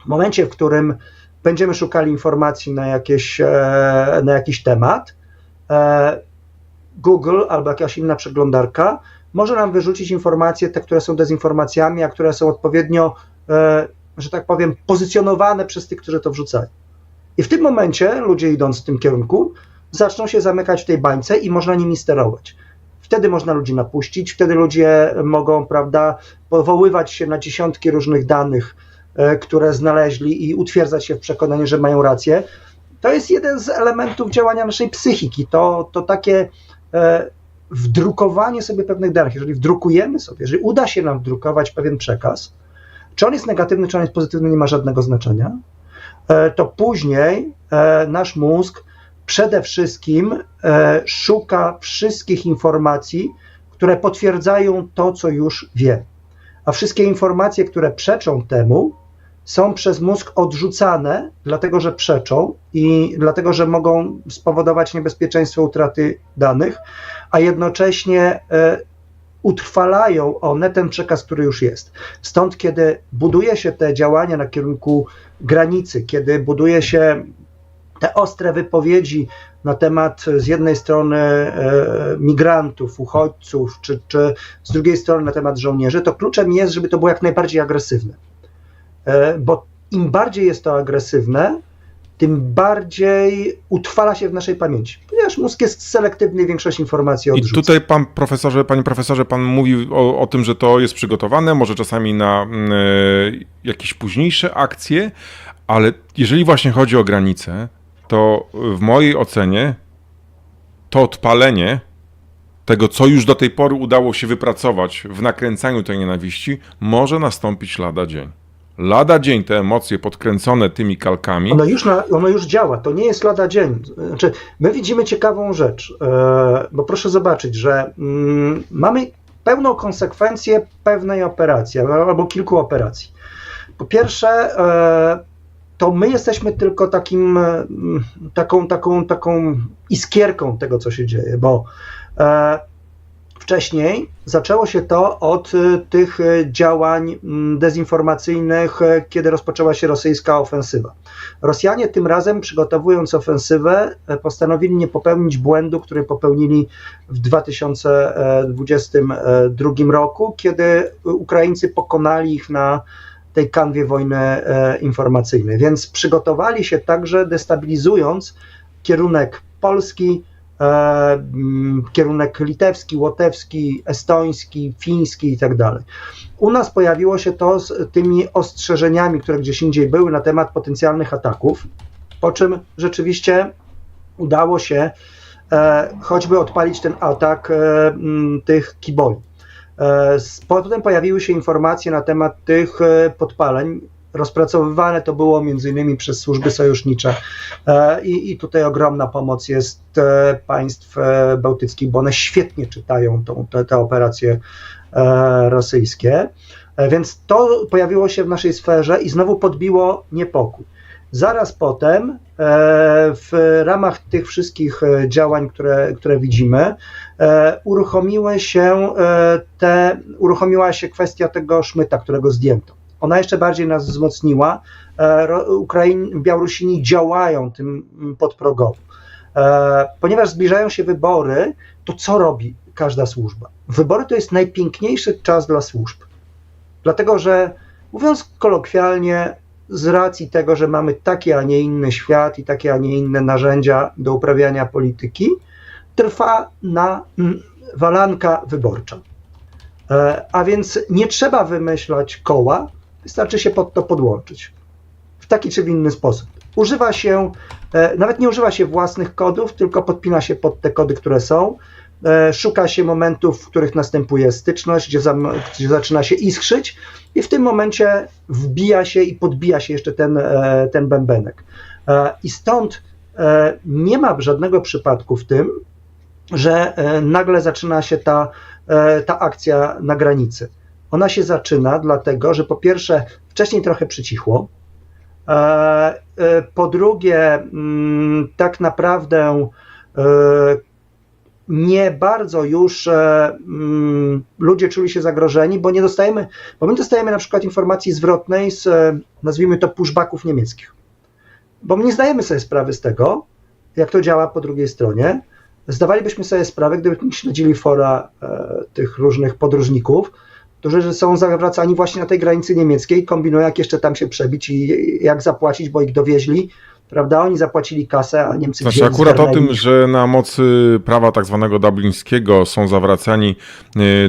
W momencie, w którym będziemy szukali informacji na jakiś temat, Google albo jakaś inna przeglądarka może nam wyrzucić informacje, te, które są dezinformacjami, a które są odpowiednio, że tak powiem, pozycjonowane przez tych, którzy to wrzucają. I w tym momencie ludzie, idąc w tym kierunku, zaczną się zamykać w tej bańce i można nimi sterować. Wtedy można ludzi napuścić, wtedy ludzie mogą, prawda, powoływać się na dziesiątki różnych danych, które znaleźli i utwierdzać się w przekonaniu, że mają rację. To jest jeden z elementów działania naszej psychiki. To takie wdrukowanie sobie pewnych danych. Jeżeli wdrukujemy sobie, jeżeli uda się nam wdrukować pewien przekaz, czy on jest negatywny, czy on jest pozytywny, nie ma żadnego znaczenia, to później nasz mózg przede wszystkim szuka wszystkich informacji, które potwierdzają to, co już wie. A wszystkie informacje, które przeczą temu, są przez mózg odrzucane, dlatego że przeczą i dlatego, że mogą spowodować niebezpieczeństwo utraty danych, a jednocześnie utrwalają one ten przekaz, który już jest. Stąd, kiedy buduje się te działania na kierunku granicy, kiedy buduje się te ostre wypowiedzi na temat z jednej strony migrantów, uchodźców, czy z drugiej strony na temat żołnierzy, to kluczem jest, żeby to było jak najbardziej agresywne. Bo im bardziej jest to agresywne, tym bardziej utrwala się w naszej pamięci, ponieważ mózg jest selektywny i większość informacji odrzuca. I tutaj panie profesorze, pan mówił o tym, że to jest przygotowane, może czasami na jakieś późniejsze akcje, ale jeżeli właśnie chodzi o granicę, to w mojej ocenie to odpalenie tego, co już do tej pory udało się wypracować w nakręcaniu tej nienawiści, może nastąpić lada dzień. Lada dzień te emocje podkręcone tymi kalkami. Ono już działa, to nie jest lada dzień. Znaczy, my widzimy ciekawą rzecz, bo proszę zobaczyć, że mamy pełną konsekwencję pewnej operacji, albo kilku operacji. Po pierwsze, to my jesteśmy tylko taką iskierką tego, co się dzieje, bo Wcześniej zaczęło się to od tych działań dezinformacyjnych, kiedy rozpoczęła się rosyjska ofensywa. Rosjanie tym razem, przygotowując ofensywę, postanowili nie popełnić błędu, który popełnili w 2022 roku, kiedy Ukraińcy pokonali ich na tej kanwie wojny informacyjnej. Więc przygotowali się także, destabilizując kierunek polski, kierunek litewski, łotewski, estoński, fiński i tak dalej. U nas pojawiło się to z tymi ostrzeżeniami, które gdzieś indziej były na temat potencjalnych ataków, po czym rzeczywiście udało się choćby odpalić ten atak tych kiboli. Potem pojawiły się informacje na temat tych podpaleń. Rozpracowywane to było między innymi przez służby sojusznicze i tutaj ogromna pomoc jest państw bałtyckich, bo one świetnie czytają te operacje rosyjskie, więc to pojawiło się w naszej sferze i znowu podbiło niepokój. Zaraz potem w ramach tych wszystkich działań, które widzimy, uruchomiła się kwestia tego szmyta, którego zdjęto. Ona jeszcze bardziej nas wzmocniła. Białorusini działają tym podprogowo. Ponieważ zbliżają się wybory, to co robi każda służba? Wybory to jest najpiękniejszy czas dla służb. Dlatego, że mówiąc kolokwialnie, z racji tego, że mamy taki, a nie inny świat i takie, a nie inne narzędzia do uprawiania polityki, trwa walanka wyborcza. A więc nie trzeba wymyślać koła, wystarczy się pod to podłączyć w taki czy w inny sposób. Nawet nie używa się własnych kodów, tylko podpina się pod te kody, które są. Szuka się momentów, w których następuje styczność, gdzie zaczyna się iskrzyć i w tym momencie wbija się i podbija się jeszcze ten bębenek. I stąd nie ma żadnego przypadku w tym, że nagle zaczyna się ta akcja na granicy. Ona się zaczyna dlatego, że po pierwsze wcześniej trochę przycichło, po drugie tak naprawdę nie bardzo już ludzie czuli się zagrożeni, bo my dostajemy na przykład informacji zwrotnej z, nazwijmy to, pushbacków niemieckich. Bo my nie zdajemy sobie sprawy z tego, jak to działa po drugiej stronie. Zdawalibyśmy sobie sprawę, gdybyśmy śledzili fora tych różnych podróżników, którzy są zawracani właśnie na tej granicy niemieckiej, kombinują, jak jeszcze tam się przebić i jak zapłacić, bo ich dowieźli, prawda? Oni zapłacili kasę, a Niemcy Znaczy akurat o tym, że na mocy prawa tak zwanego dublińskiego są zawracani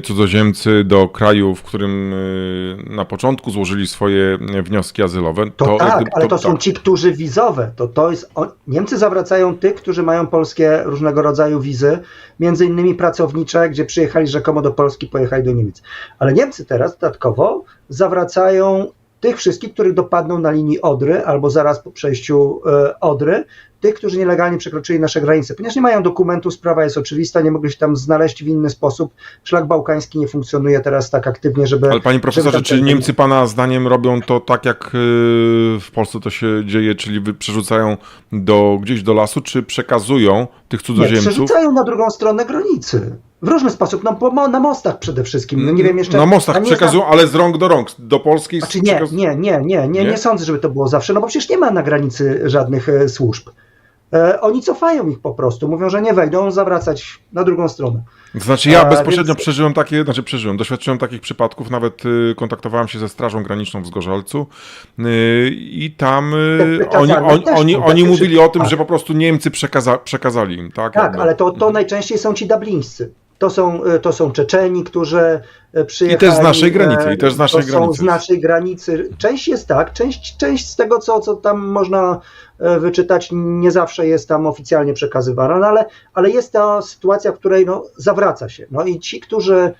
cudzoziemcy do kraju, w którym na początku złożyli swoje wnioski azylowe. Ale to są ci, którzy wizowe. Niemcy zawracają tych, którzy mają polskie różnego rodzaju wizy, między innymi pracownicze, gdzie przyjechali rzekomo do Polski, pojechali do Niemiec. Ale Niemcy teraz dodatkowo zawracają tych wszystkich, których dopadną na linii Odry albo zaraz po przejściu Odry, tych, którzy nielegalnie przekroczyli nasze granice. Ponieważ nie mają dokumentów, sprawa jest oczywista, nie mogli się tam znaleźć w inny sposób. Szlak bałkański nie funkcjonuje teraz tak aktywnie, żeby... Ale panie profesorze, czy Niemcy pana zdaniem robią to tak, jak w Polsce to się dzieje, czyli przerzucają gdzieś do lasu, czy przekazują tych cudzoziemców? Nie, przerzucają na drugą stronę granicy. W różny sposób, na mostach przede wszystkim. No nie wiem jeszcze. Na mostach przekazują, ale z rąk do rąk. Do Polski. Znaczy nie sądzę, żeby to było zawsze, no bo przecież nie ma na granicy żadnych służb. Oni cofają ich po prostu, mówią, że nie wejdą, zawracać na drugą stronę. Znaczy ja bezpośrednio doświadczyłem takich przypadków, nawet kontaktowałem się ze Strażą Graniczną w Zgorzelcu i tam oni mówili o tym, że po prostu Niemcy przekazali im. Tak, ale to najczęściej są ci dublińscy. To są Czeczeni, którzy przyjechali. I też z naszej granicy. Są z naszej granicy. Część jest tak, część z tego, co tam można wyczytać, nie zawsze jest tam oficjalnie przekazywana, no ale jest ta sytuacja, w której zawraca się. No i ci, którzy...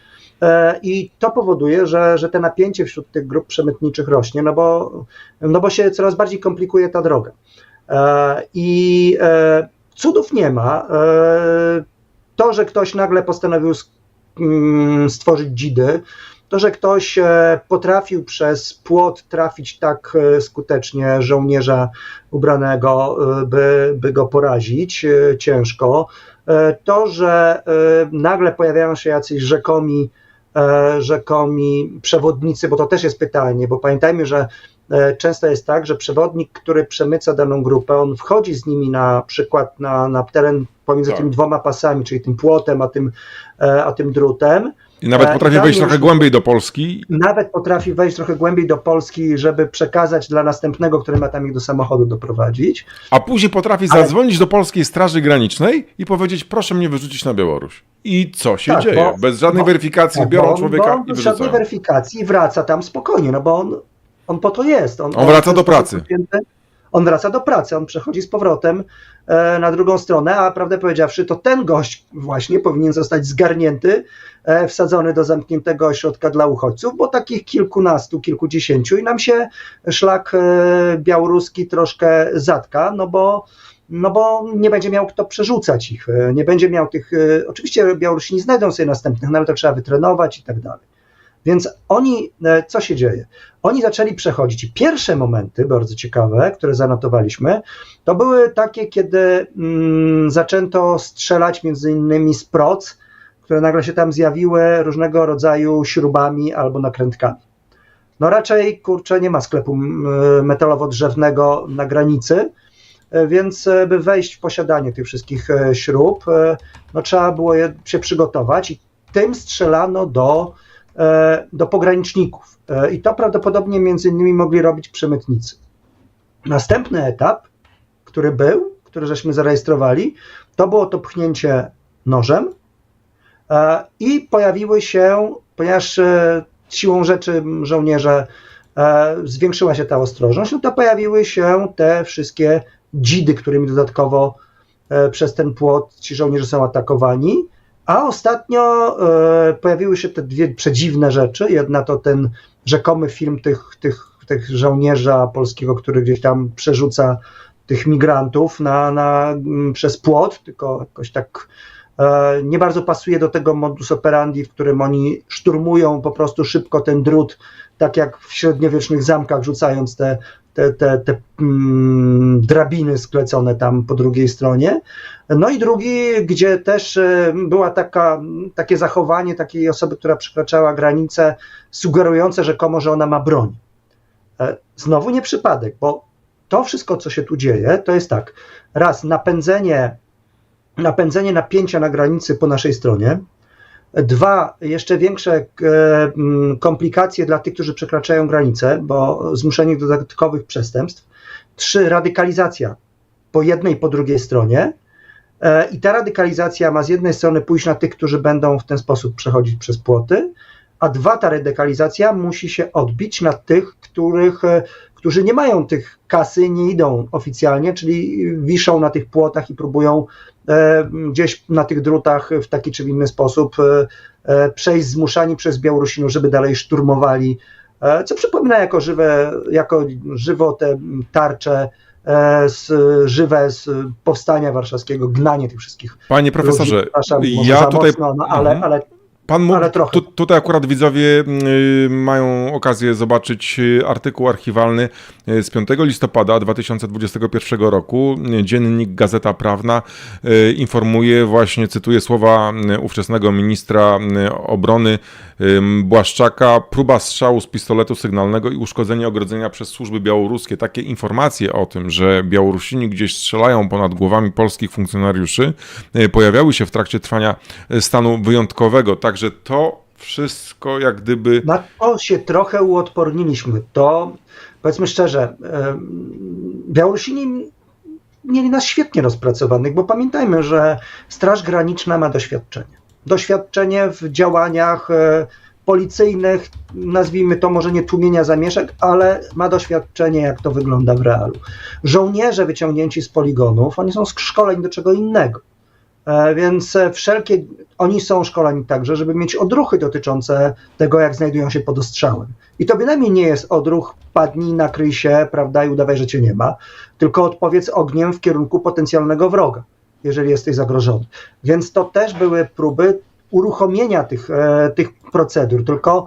I to powoduje, że te napięcie wśród tych grup przemytniczych rośnie, no bo się coraz bardziej komplikuje ta droga. I cudów nie ma. To, że ktoś nagle postanowił stworzyć dzidy, to, że ktoś potrafił przez płot trafić tak skutecznie żołnierza ubranego, by go porazić ciężko, To, że nagle pojawiają się jacyś rzekomi przewodnicy, bo to też jest pytanie, bo pamiętajmy, że często jest tak, że przewodnik, który przemyca daną grupę, on wchodzi z nimi na przykład na teren pomiędzy tymi dwoma pasami, czyli tym płotem, a tym drutem. I nawet potrafi wejść trochę głębiej do Polski. Nawet potrafi wejść trochę głębiej do Polski, żeby przekazać dla następnego, który ma tam ich do samochodu doprowadzić. A później potrafi zadzwonić do Polskiej Straży Granicznej i powiedzieć, proszę mnie wyrzucić na Białoruś. I co się dzieje? Bez żadnej weryfikacji biorą człowieka i bez żadnej wyrzucają. weryfikacji wraca tam spokojnie, no bo on po to jest. On wraca do pracy. On wraca do pracy, on przechodzi z powrotem na drugą stronę, a prawdę powiedziawszy, to ten gość właśnie powinien zostać zgarnięty, wsadzony do zamkniętego ośrodka dla uchodźców, bo takich kilkunastu, kilkudziesięciu i nam się szlak białoruski troszkę zatka, no bo nie będzie miał kto przerzucać ich, nie będzie miał tych, oczywiście Białorusini znajdą sobie następnych, no ale to trzeba wytrenować i tak dalej. Więc oni, co się dzieje? Oni zaczęli przechodzić i pierwsze momenty, bardzo ciekawe, które zanotowaliśmy, to były takie, kiedy zaczęto strzelać między innymi z proc, które nagle się tam zjawiły różnego rodzaju śrubami albo nakrętkami. No raczej, kurczę, nie ma sklepu metalowo-drzewnego na granicy, więc by wejść w posiadanie tych wszystkich śrub, no trzeba było się przygotować i tym strzelano do pograniczników. I to prawdopodobnie między innymi mogli robić przemytnicy. Następny etap, który żeśmy zarejestrowali, to było to pchnięcie nożem i pojawiły się, ponieważ siłą rzeczy żołnierze zwiększyła się ta ostrożność, no to pojawiły się te wszystkie dzidy, którymi dodatkowo przez ten płot ci żołnierze są atakowani. A ostatnio pojawiły się te dwie przedziwne rzeczy. Jedna to ten rzekomy film tych żołnierza polskiego, który gdzieś tam przerzuca tych migrantów przez płot, tylko jakoś tak nie bardzo pasuje do tego modus operandi, w którym oni szturmują po prostu szybko ten drut, tak jak w średniowiecznych zamkach, rzucając te drabiny sklecone tam po drugiej stronie. No i drugi, gdzie też była takie zachowanie takiej osoby, która przekraczała granicę, sugerujące rzekomo, że ona ma broń. Znowu nie przypadek, bo to wszystko, co się tu dzieje, to jest tak, raz napędzenie napięcia na granicy po naszej stronie, dwa, jeszcze większe komplikacje dla tych, którzy przekraczają granicę, bo zmuszenie do dodatkowych przestępstw, trzy, radykalizacja po jednej i po drugiej stronie i ta radykalizacja ma z jednej strony pójść na tych, którzy będą w ten sposób przechodzić przez płoty, a dwa, ta radykalizacja musi się odbić na tych, którzy nie mają tych kasy, nie idą oficjalnie, czyli wiszą na tych płotach i próbują gdzieś na tych drutach w taki czy inny sposób przejść zmuszani przez Białorusinów, żeby dalej szturmowali, co przypomina jako żywo te tarcze żywe z powstania warszawskiego, gnanie tych wszystkich. Panie profesorze, ludzi, ja tutaj... Mocno, no, ale Pan mógł, ale trochę. Tutaj akurat widzowie mają okazję zobaczyć artykuł archiwalny z 5 listopada 2021 roku. Dziennik Gazeta Prawna informuje, właśnie cytuję słowa ówczesnego ministra obrony Błaszczaka, próba strzału z pistoletu sygnalnego i uszkodzenie ogrodzenia przez służby białoruskie. Takie informacje o tym, że Białorusini gdzieś strzelają ponad głowami polskich funkcjonariuszy, pojawiały się w trakcie trwania stanu wyjątkowego. Także to wszystko jak gdyby... Na to się trochę uodporniliśmy. To, powiedzmy szczerze, Białorusini mieli nas świetnie rozpracowanych, bo pamiętajmy, że Straż Graniczna ma doświadczenie. Doświadczenie w działaniach policyjnych, nazwijmy to może nie tłumienia zamieszek, ale ma doświadczenie, jak to wygląda w realu. Żołnierze wyciągnięci z poligonów, oni są szkoleni do czego innego. Więc oni są szkoleni także, żeby mieć odruchy dotyczące tego, jak znajdują się pod ostrzałem. I to bynajmniej nie jest odruch padnij, nakryj się, prawda, i udawaj, że cię nie ma, tylko odpowiedz ogniem w kierunku potencjalnego wroga, jeżeli jesteś zagrożony. Więc to też były próby uruchomienia tych procedur, tylko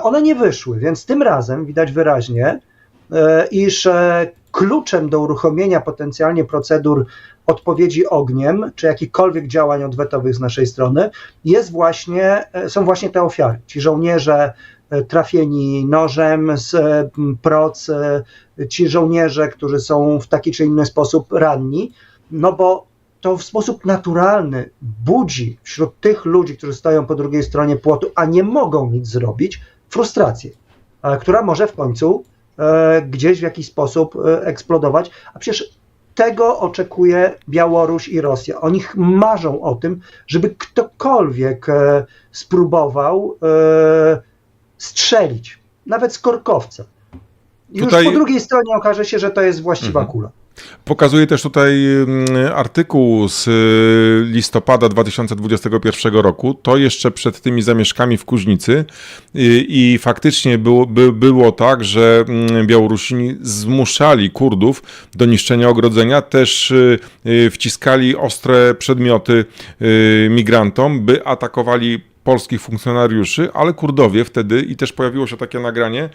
one nie wyszły, więc tym razem widać wyraźnie, iż kluczem do uruchomienia potencjalnie procedur odpowiedzi ogniem, czy jakichkolwiek działań odwetowych z naszej strony, są właśnie te ofiary. Ci żołnierze trafieni nożem z proc, ci żołnierze, którzy są w taki czy inny sposób ranni, no bo to w sposób naturalny budzi wśród tych ludzi, którzy stoją po drugiej stronie płotu, a nie mogą nic zrobić, frustrację, która może w końcu gdzieś w jakiś sposób eksplodować, a przecież tego oczekuje Białoruś i Rosja. Oni marzą o tym, żeby ktokolwiek spróbował strzelić, nawet z korkowca. Już Tutaj po drugiej stronie okaże się, że to jest właściwa kula. Pokazuje też tutaj artykuł z listopada 2021 roku, to jeszcze przed tymi zamieszkami w Kuźnicy i faktycznie było tak, że Białorusini zmuszali Kurdów do niszczenia ogrodzenia, też wciskali ostre przedmioty migrantom, by atakowali polskich funkcjonariuszy, ale Kurdowie wtedy, i też pojawiło się takie nagranie,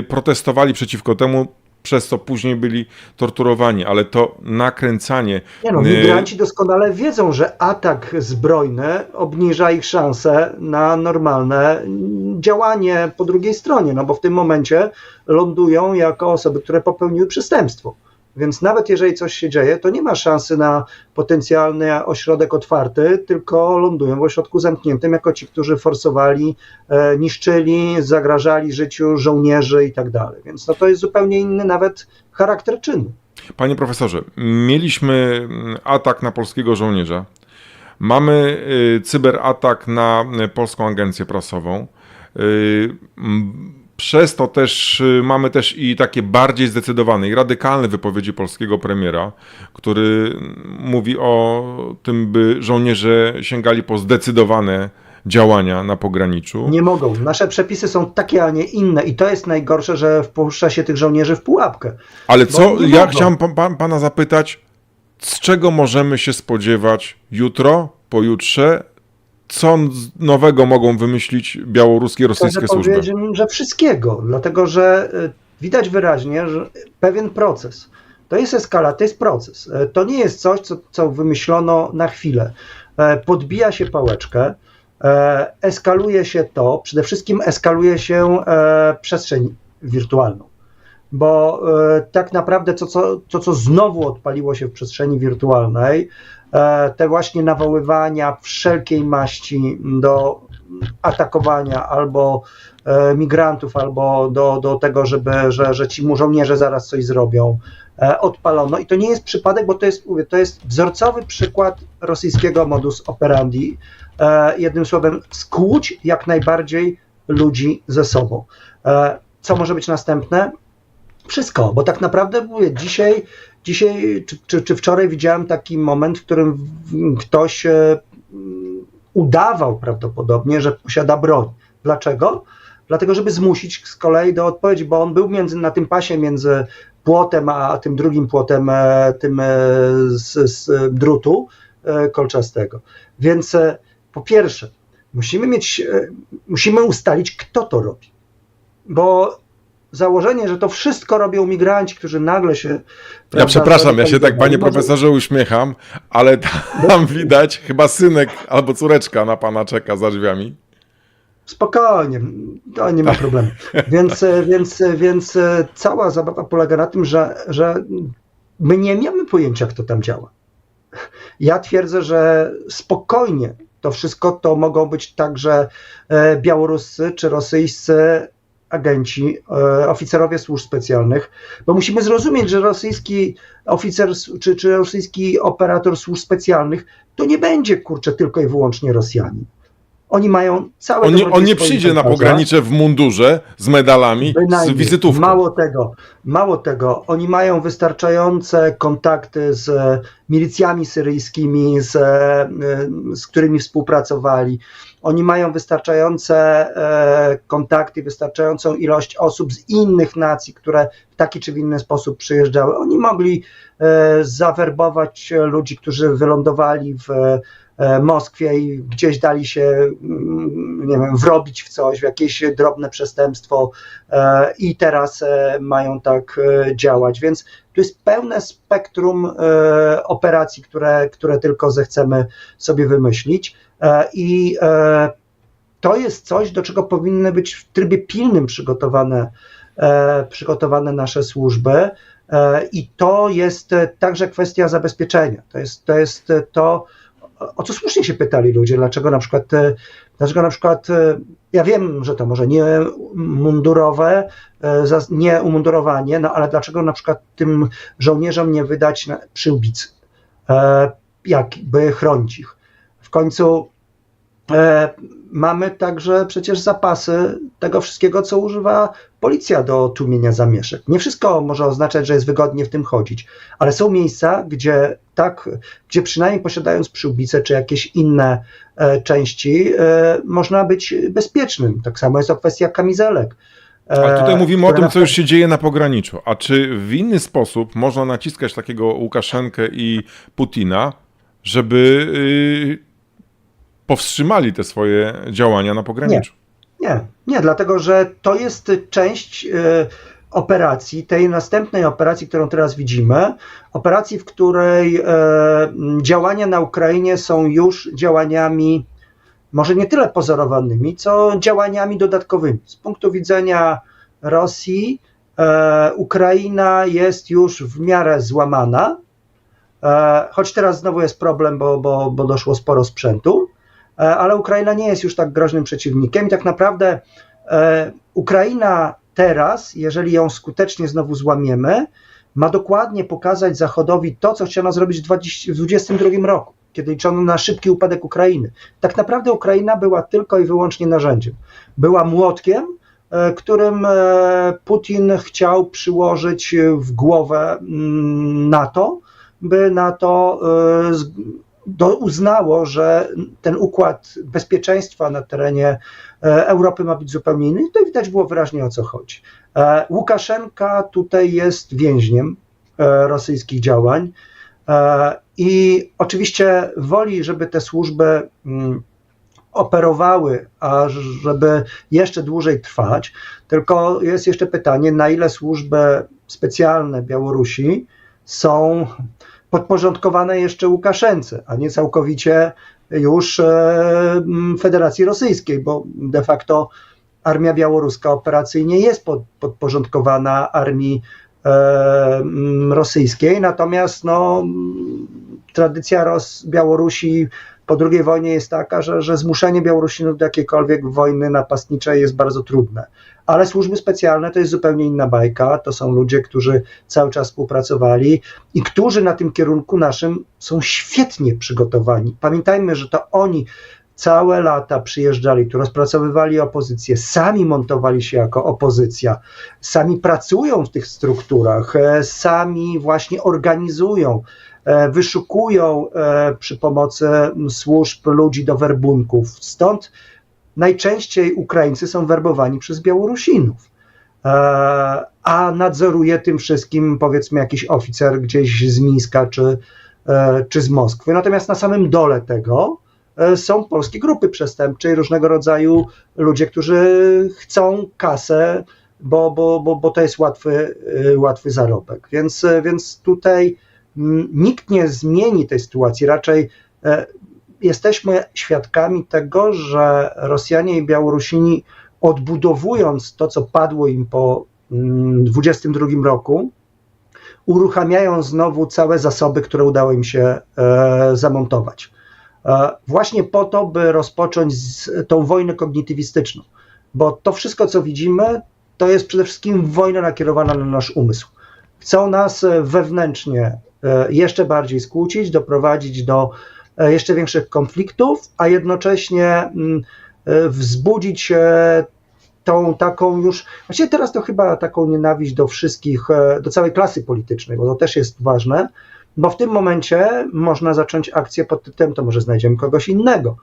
protestowali przeciwko temu, przez co później byli torturowani, ale to nakręcanie... Migranci doskonale wiedzą, że atak zbrojny obniża ich szanse na normalne działanie po drugiej stronie, no bo w tym momencie lądują jako osoby, które popełniły przestępstwo. Więc nawet jeżeli coś się dzieje, to nie ma szansy na potencjalny ośrodek otwarty, tylko lądują w ośrodku zamkniętym jako ci, którzy forsowali, niszczyli, zagrażali życiu żołnierzy i tak dalej. Więc no to jest zupełnie inny nawet charakter czynu. Panie profesorze, mieliśmy atak na polskiego żołnierza, mamy cyberatak na Polską Agencję Prasową. Przez to też mamy też i takie bardziej zdecydowane i radykalne wypowiedzi polskiego premiera, który mówi o tym, by żołnierze sięgali po zdecydowane działania na pograniczu. Nie mogą. Nasze przepisy są takie, a nie inne i to jest najgorsze, że wpuszcza się tych żołnierzy w pułapkę. Ale co, ja chciałem pana zapytać, z czego możemy się spodziewać jutro, pojutrze? Co nowego mogą wymyślić białoruskie, rosyjskie służby? Powiedziałbym, że wszystkiego, dlatego że widać wyraźnie, że pewien proces, to jest eskalacja, to jest proces. To nie jest coś, co wymyślono na chwilę. Podbija się pałeczkę, eskaluje się to, przede wszystkim eskaluje się przestrzeń wirtualną. Bo tak naprawdę to, co znowu odpaliło się w przestrzeni wirtualnej, te właśnie nawoływania wszelkiej maści do atakowania albo migrantów, albo do tego, że ci żołnierze zaraz coś zrobią, odpalono. I to nie jest przypadek, bo to jest wzorcowy przykład rosyjskiego modus operandi. Jednym słowem, skłóć jak najbardziej ludzi ze sobą. Co może być następne? Wszystko, bo tak naprawdę mówię, dzisiaj czy wczoraj widziałem taki moment, w którym ktoś udawał prawdopodobnie, że posiada broń. Dlaczego? Dlatego, żeby zmusić z kolei do odpowiedzi, bo on był na tym pasie między płotem, a tym drugim płotem, tym z drutu kolczastego. Więc po pierwsze, musimy ustalić, kto to robi, bo założenie, że to wszystko robią migranci, którzy nagle się... Ja przepraszam, ja się tak, panie profesorze, uśmiecham, ale tam widać chyba synek albo córeczka na pana czeka za drzwiami. Spokojnie, to nie ma problemu. Więc cała zabawa polega na tym, że my nie mamy pojęcia, kto tam działa. Ja twierdzę, że spokojnie to wszystko to mogą być także białoruscy czy rosyjscy agenci, oficerowie służb specjalnych, bo musimy zrozumieć, że rosyjski oficer czy rosyjski operator służb specjalnych to nie będzie, kurczę, tylko i wyłącznie Rosjanin. Oni mają całe... On nie przyjdzie na pogranicze w mundurze z medalami, z wizytówką. Mało tego, oni mają wystarczające kontakty z milicjami syryjskimi, z którymi współpracowali. Oni mają wystarczające kontakty, wystarczającą ilość osób z innych nacji, które w taki czy w inny sposób przyjeżdżały. Oni mogli zawerbować ludzi, którzy wylądowali Moskwie i gdzieś dali się, nie wiem, wrobić w coś, w jakieś drobne przestępstwo i teraz mają tak działać. Więc tu jest pełne spektrum operacji, które tylko zechcemy sobie wymyślić i to jest coś, do czego powinny być w trybie pilnym przygotowane nasze służby i to jest także kwestia zabezpieczenia. To jest to, o co słusznie się pytali ludzie, dlaczego na przykład ja wiem, że to może nie mundurowe, nie umundurowanie, no ale dlaczego na przykład tym żołnierzom nie wydać przyłbicy, jakby chronić ich. W końcu mamy także przecież zapasy tego wszystkiego, co używa policja do tłumienia zamieszek. Nie wszystko może oznaczać, że jest wygodnie w tym chodzić, ale są miejsca, gdzie przynajmniej posiadając przyłbice czy jakieś inne części, można być bezpiecznym. Tak samo jest to kwestia kamizelek. Ale tutaj mówimy o tym, co już się dzieje na pograniczu. A czy w inny sposób można naciskać takiego Łukaszenkę i Putina, żeby powstrzymali te swoje działania na pograniczu? Nie, dlatego że to jest część operacji, tej następnej operacji, którą teraz widzimy, operacji, w której działania na Ukrainie są już działaniami może nie tyle pozorowanymi, co działaniami dodatkowymi. Z punktu widzenia Rosji Ukraina jest już w miarę złamana, choć teraz znowu jest problem, bo doszło sporo sprzętu, ale Ukraina nie jest już tak groźnym przeciwnikiem i tak naprawdę Ukraina teraz, jeżeli ją skutecznie znowu złamiemy, ma dokładnie pokazać Zachodowi to, co chciano zrobić w 2022 roku, kiedy liczono na szybki upadek Ukrainy. Tak naprawdę Ukraina była tylko i wyłącznie narzędziem. Była młotkiem, którym Putin chciał przyłożyć w głowę NATO, by NATO uznało, że ten układ bezpieczeństwa na terenie Europy ma być zupełnie inny. I tutaj widać było wyraźnie, o co chodzi. Łukaszenka tutaj jest więźniem rosyjskich działań i oczywiście woli, żeby te służby operowały, a żeby jeszcze dłużej trwać, tylko jest jeszcze pytanie, na ile służby specjalne Białorusi są podporządkowane jeszcze Łukaszence, a nie całkowicie już Federacji Rosyjskiej, bo de facto armia białoruska operacyjnie jest podporządkowana armii rosyjskiej, natomiast tradycja Białorusi po II wojnie jest taka, że zmuszenie Białorusinów do jakiejkolwiek wojny napastniczej jest bardzo trudne. Ale służby specjalne to jest zupełnie inna bajka, to są ludzie, którzy cały czas współpracowali i którzy na tym kierunku naszym są świetnie przygotowani. Pamiętajmy, że to oni całe lata przyjeżdżali, tu rozpracowywali opozycję, sami montowali się jako opozycja, sami pracują w tych strukturach, sami właśnie organizują, wyszukują przy pomocy służb ludzi do werbunków. Stąd najczęściej Ukraińcy są werbowani przez Białorusinów, a nadzoruje tym wszystkim powiedzmy jakiś oficer gdzieś z Mińska czy z Moskwy. Natomiast na samym dole tego są polskie grupy przestępcze i różnego rodzaju ludzie, którzy chcą kasę, bo to jest łatwy zarobek. Więc tutaj nikt nie zmieni tej sytuacji. Raczej jesteśmy świadkami tego, że Rosjanie i Białorusini, odbudowując to, co padło im po 2022 roku, uruchamiają znowu całe zasoby, które udało im się zamontować. Właśnie po to, by rozpocząć tą wojnę kognitywistyczną, bo to wszystko, co widzimy, to jest przede wszystkim wojna nakierowana na nasz umysł. Chcą nas wewnętrznie jeszcze bardziej skłócić, doprowadzić do jeszcze większych konfliktów, a jednocześnie wzbudzić tą taką już, właściwie teraz to chyba taką nienawiść do wszystkich, do całej klasy politycznej, bo to też jest ważne, bo w tym momencie można zacząć akcję pod tytułem, to może znajdziemy kogoś innego.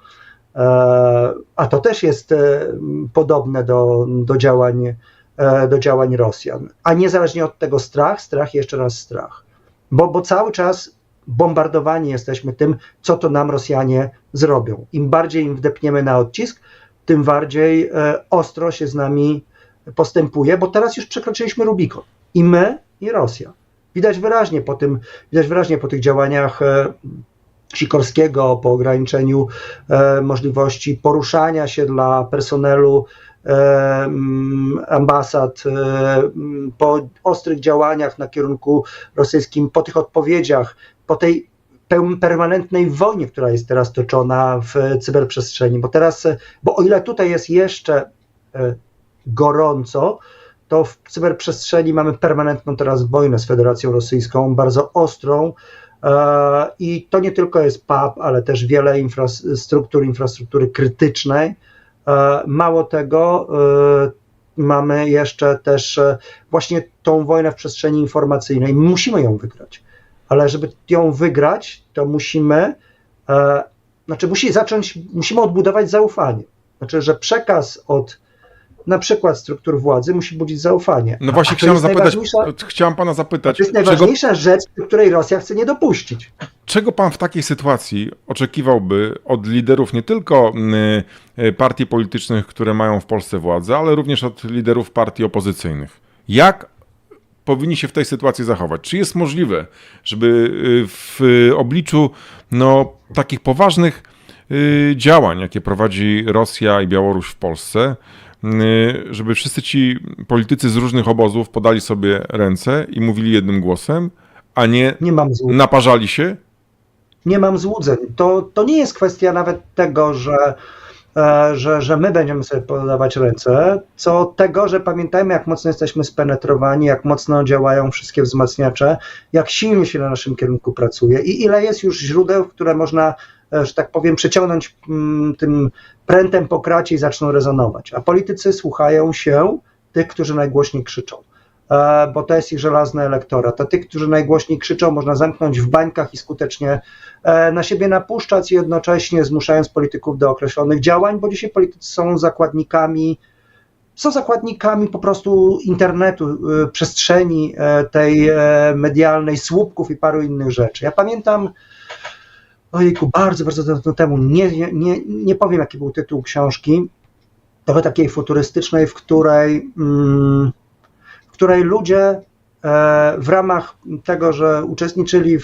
A to też jest podobne do działań Rosjan. A niezależnie od tego strach i jeszcze raz strach. Bo cały czas bombardowani jesteśmy tym, co to nam Rosjanie zrobią. Im bardziej im wdepniemy na odcisk, tym bardziej ostro się z nami postępuje, bo teraz już przekroczyliśmy Rubikon. I my, i Rosja. Widać wyraźnie po tych działaniach Sikorskiego, po ograniczeniu możliwości poruszania się dla personelu ambasad, po ostrych działaniach na kierunku rosyjskim, po tych odpowiedziach, po tej permanentnej wojnie, która jest teraz toczona w cyberprzestrzeni, bo o ile tutaj jest jeszcze gorąco, to w cyberprzestrzeni mamy permanentną teraz wojnę z Federacją Rosyjską, bardzo ostrą, i to nie tylko jest PAP, ale też wiele infrastruktury krytycznej. Mało tego, mamy jeszcze też właśnie tą wojnę w przestrzeni informacyjnej. Musimy ją wygrać, ale żeby ją wygrać, to musimy odbudować zaufanie. Znaczy, że przekaz od na przykład struktur władzy musi budzić zaufanie. No właśnie chciałem pana zapytać. To jest najważniejsza rzecz, do której Rosja chce nie dopuścić. Czego pan w takiej sytuacji oczekiwałby od liderów nie tylko partii politycznych, które mają w Polsce władzę, ale również od liderów partii opozycyjnych? Jak powinni się w tej sytuacji zachować? Czy jest możliwe, żeby w obliczu takich poważnych działań, jakie prowadzi Rosja i Białoruś w Polsce, żeby wszyscy ci politycy z różnych obozów podali sobie ręce i mówili jednym głosem, a nie naparzali się? Nie mam złudzeń. To nie jest kwestia nawet tego, że my będziemy sobie podawać ręce, co tego, że pamiętajmy, jak mocno jesteśmy spenetrowani, jak mocno działają wszystkie wzmacniacze, jak silnie się na naszym kierunku pracuje i ile jest już źródeł, które można, że tak powiem, przeciągnąć tym prętem po kracie i zaczną rezonować. A politycy słuchają się tych, którzy najgłośniej krzyczą, bo to jest ich żelazny elektorat. A tych, którzy najgłośniej krzyczą, można zamknąć w bańkach i skutecznie na siebie napuszczać, jednocześnie zmuszając polityków do określonych działań, bo dzisiaj politycy są zakładnikami po prostu internetu, przestrzeni tej medialnej, słupków i paru innych rzeczy. Ja pamiętam, ojejku, bardzo, bardzo dawno temu, nie powiem, jaki był tytuł książki, trochę takiej futurystycznej, w której ludzie w ramach tego, że uczestniczyli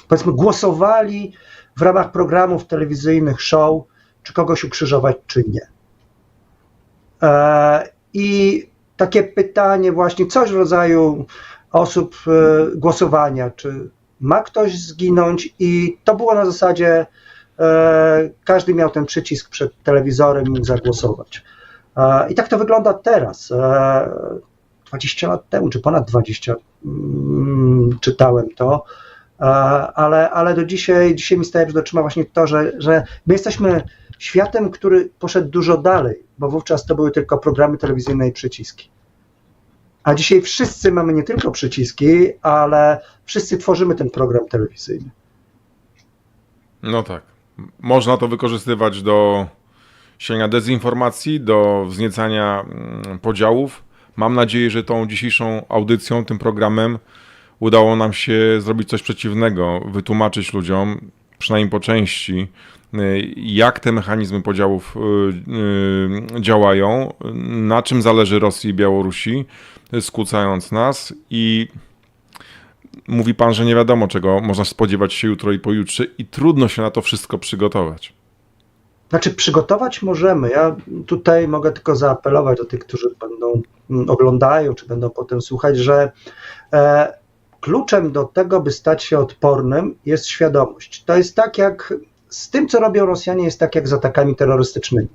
powiedzmy, głosowali w ramach programów telewizyjnych, show, czy kogoś ukrzyżować, czy nie. I takie pytanie właśnie, coś w rodzaju osób głosowania, czy ma ktoś zginąć, i to było na zasadzie, każdy miał ten przycisk przed telewizorem i mógł zagłosować. I tak to wygląda teraz. 20 lat temu, czy ponad 20, czytałem to, ale do dzisiaj mi staje przed oczyma właśnie to, że my jesteśmy światem, który poszedł dużo dalej, bo wówczas to były tylko programy telewizyjne i przyciski. A dzisiaj wszyscy mamy nie tylko przyciski, ale wszyscy tworzymy ten program telewizyjny. No tak. Można to wykorzystywać do siania dezinformacji, do wzniecania podziałów. Mam nadzieję, że tą dzisiejszą audycją, tym programem udało nam się zrobić coś przeciwnego, wytłumaczyć ludziom, przynajmniej po części, jak te mechanizmy podziałów działają, na czym zależy Rosji i Białorusi, skłócając nas, i mówi pan, że nie wiadomo, czego można spodziewać się jutro i pojutrze, i trudno się na to wszystko przygotować. Znaczy, przygotować możemy. Ja tutaj mogę tylko zaapelować do tych, którzy oglądają, czy będą potem słuchać, że kluczem do tego, by stać się odpornym, jest świadomość. To jest tak jak z tym, co robią Rosjanie, jest tak jak z atakami terrorystycznymi.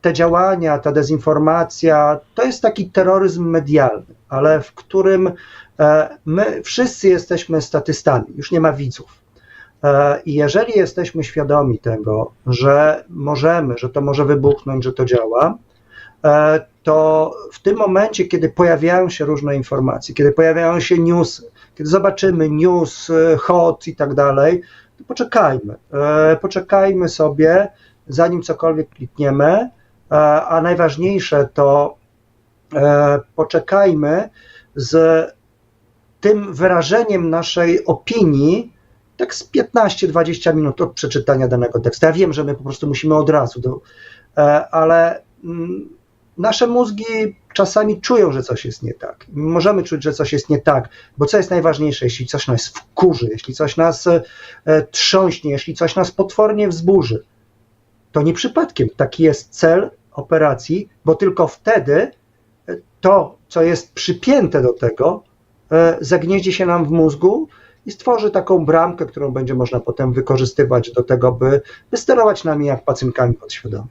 Te działania, ta dezinformacja, to jest taki terroryzm medialny, ale w którym my wszyscy jesteśmy statystami, już nie ma widzów. I jeżeli jesteśmy świadomi tego, że to może wybuchnąć, że to działa, to w tym momencie, kiedy pojawiają się różne informacje, kiedy pojawiają się newsy, kiedy zobaczymy news, hot i tak dalej, to poczekajmy sobie, zanim cokolwiek klikniemy, a najważniejsze to poczekajmy z tym wyrażeniem naszej opinii tak z 15-20 minut od przeczytania danego tekstu. Ja wiem, że my po prostu musimy od razu, ale nasze mózgi czasami czują, że coś jest nie tak. Możemy czuć, że coś jest nie tak, bo co jest najważniejsze, jeśli coś nas wkurzy, jeśli coś nas trząśnie, jeśli coś nas potwornie wzburzy, to nie przypadkiem taki jest cel operacji, bo tylko wtedy to, co jest przypięte do tego, zagnieździ się nam w mózgu i stworzy taką bramkę, którą będzie można potem wykorzystywać do tego, by sterować nami jak pacynkami podświadomie.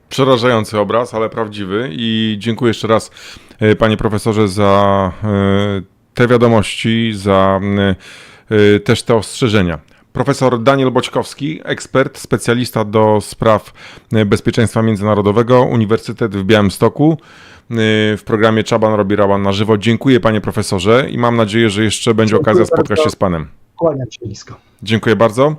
Przerażający obraz, ale prawdziwy i dziękuję jeszcze raz, panie profesorze, za te wiadomości, za też te ostrzeżenia. Profesor Daniel Boćkowski, ekspert, specjalista do spraw bezpieczeństwa międzynarodowego, Uniwersytet w Białymstoku, w programie Czaban robi Raban na żywo. Dziękuję, panie profesorze, i mam nadzieję, że jeszcze będzie okazja spotkać się z panem. Kłaniam się nisko. Dziękuję bardzo.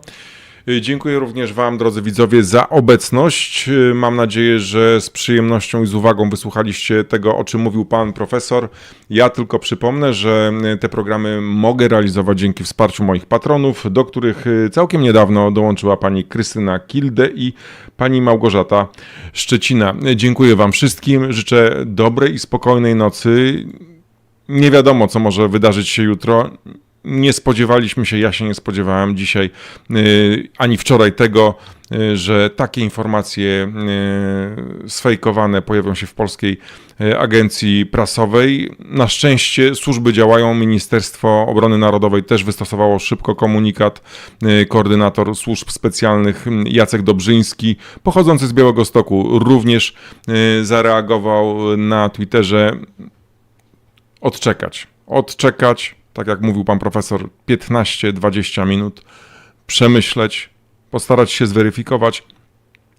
Dziękuję również wam, drodzy widzowie, za obecność. Mam nadzieję, że z przyjemnością i z uwagą wysłuchaliście tego, o czym mówił pan profesor. Ja tylko przypomnę, że te programy mogę realizować dzięki wsparciu moich patronów, do których całkiem niedawno dołączyła pani Krystyna Kilde i pani Małgorzata Szczecina. Dziękuję wam wszystkim. Życzę dobrej i spokojnej nocy. Nie wiadomo, co może wydarzyć się jutro. Nie spodziewaliśmy się, ja się nie spodziewałem dzisiaj ani wczoraj tego, że takie informacje sfejkowane pojawią się w polskiej agencji prasowej. Na szczęście służby działają, Ministerstwo Obrony Narodowej też wystosowało szybko komunikat. Koordynator służb specjalnych Jacek Dobrzyński, pochodzący z Białegostoku, również zareagował na Twitterze. Odczekać, tak jak mówił pan profesor, 15-20 minut, przemyśleć, postarać się zweryfikować.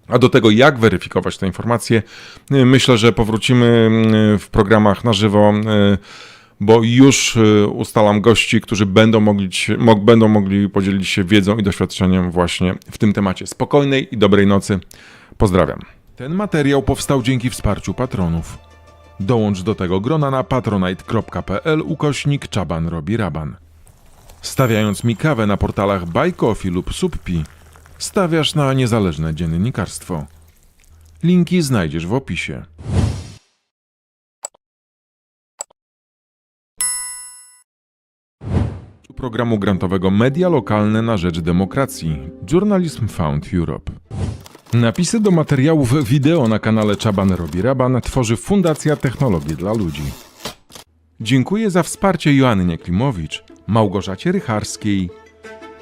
A do tego, jak weryfikować te informacje, myślę, że powrócimy w programach na żywo, bo już ustalam gości, którzy będą mogli podzielić się wiedzą i doświadczeniem właśnie w tym temacie. Spokojnej i dobrej nocy. Pozdrawiam. Ten materiał powstał dzięki wsparciu patronów. Dołącz do tego grona na patronite.pl/Czaban robi Raban. Stawiając mi kawę na portalach Buy Coffee lub Subpi, stawiasz na niezależne dziennikarstwo. Linki znajdziesz w opisie. Programu grantowego Media Lokalne na rzecz Demokracji Journalism Fund Europe. Napisy do materiałów wideo na kanale Czaban robi Raban tworzy Fundacja Technologii dla Ludzi. Dziękuję za wsparcie Joannie Klimowicz, Małgorzacie Rycharskiej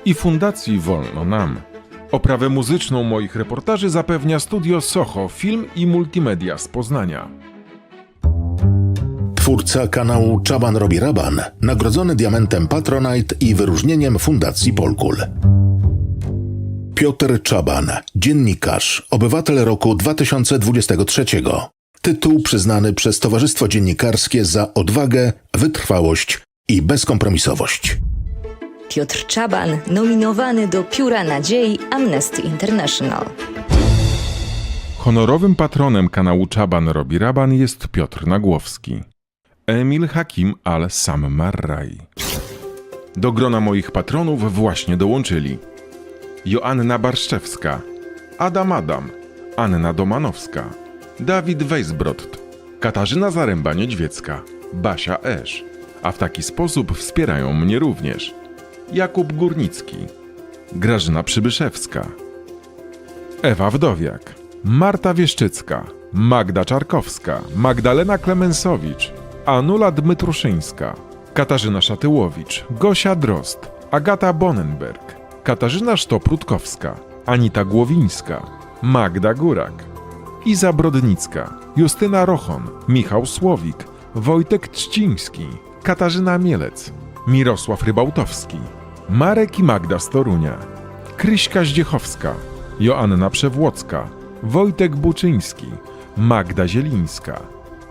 i Fundacji Wolno Nam. Oprawę muzyczną moich reportaży zapewnia Studio Soho Film i Multimedia z Poznania. Twórca kanału Czaban robi Raban, nagrodzony diamentem Patronite i wyróżnieniem Fundacji Polkul. Piotr Czaban, dziennikarz, obywatel roku 2023. Tytuł przyznany przez Towarzystwo Dziennikarskie za odwagę, wytrwałość i bezkompromisowość. Piotr Czaban, nominowany do Pióra Nadziei Amnesty International. Honorowym patronem kanału Czaban robi Raban jest Piotr Nagłowski. Emil Hakim al-Sam Marrai. Do grona moich patronów właśnie dołączyli Joanna Barszczewska, Adam, Anna Domanowska, Dawid Weisbrot, Katarzyna Zaręba-Niedźwiecka, Basia Esz, a w taki sposób wspierają mnie również Jakub Górnicki, Grażyna Przybyszewska, Ewa Wdowiak, Marta Wieszczycka, Magda Czarkowska, Magdalena Klemensowicz, Anula Dmytruszyńska, Katarzyna Szatyłowicz, Gosia Drozd, Agata Bonenberg, Katarzyna Sztop-Rutkowska, Anita Głowińska, Magda Górak, Iza Brodnicka, Justyna Rochon, Michał Słowik, Wojtek Trzciński, Katarzyna Mielec, Mirosław Rybałtowski, Marek i Magda z Torunia, Kryśka Zdziechowska, Joanna Przewłocka, Wojtek Buczyński, Magda Zielińska,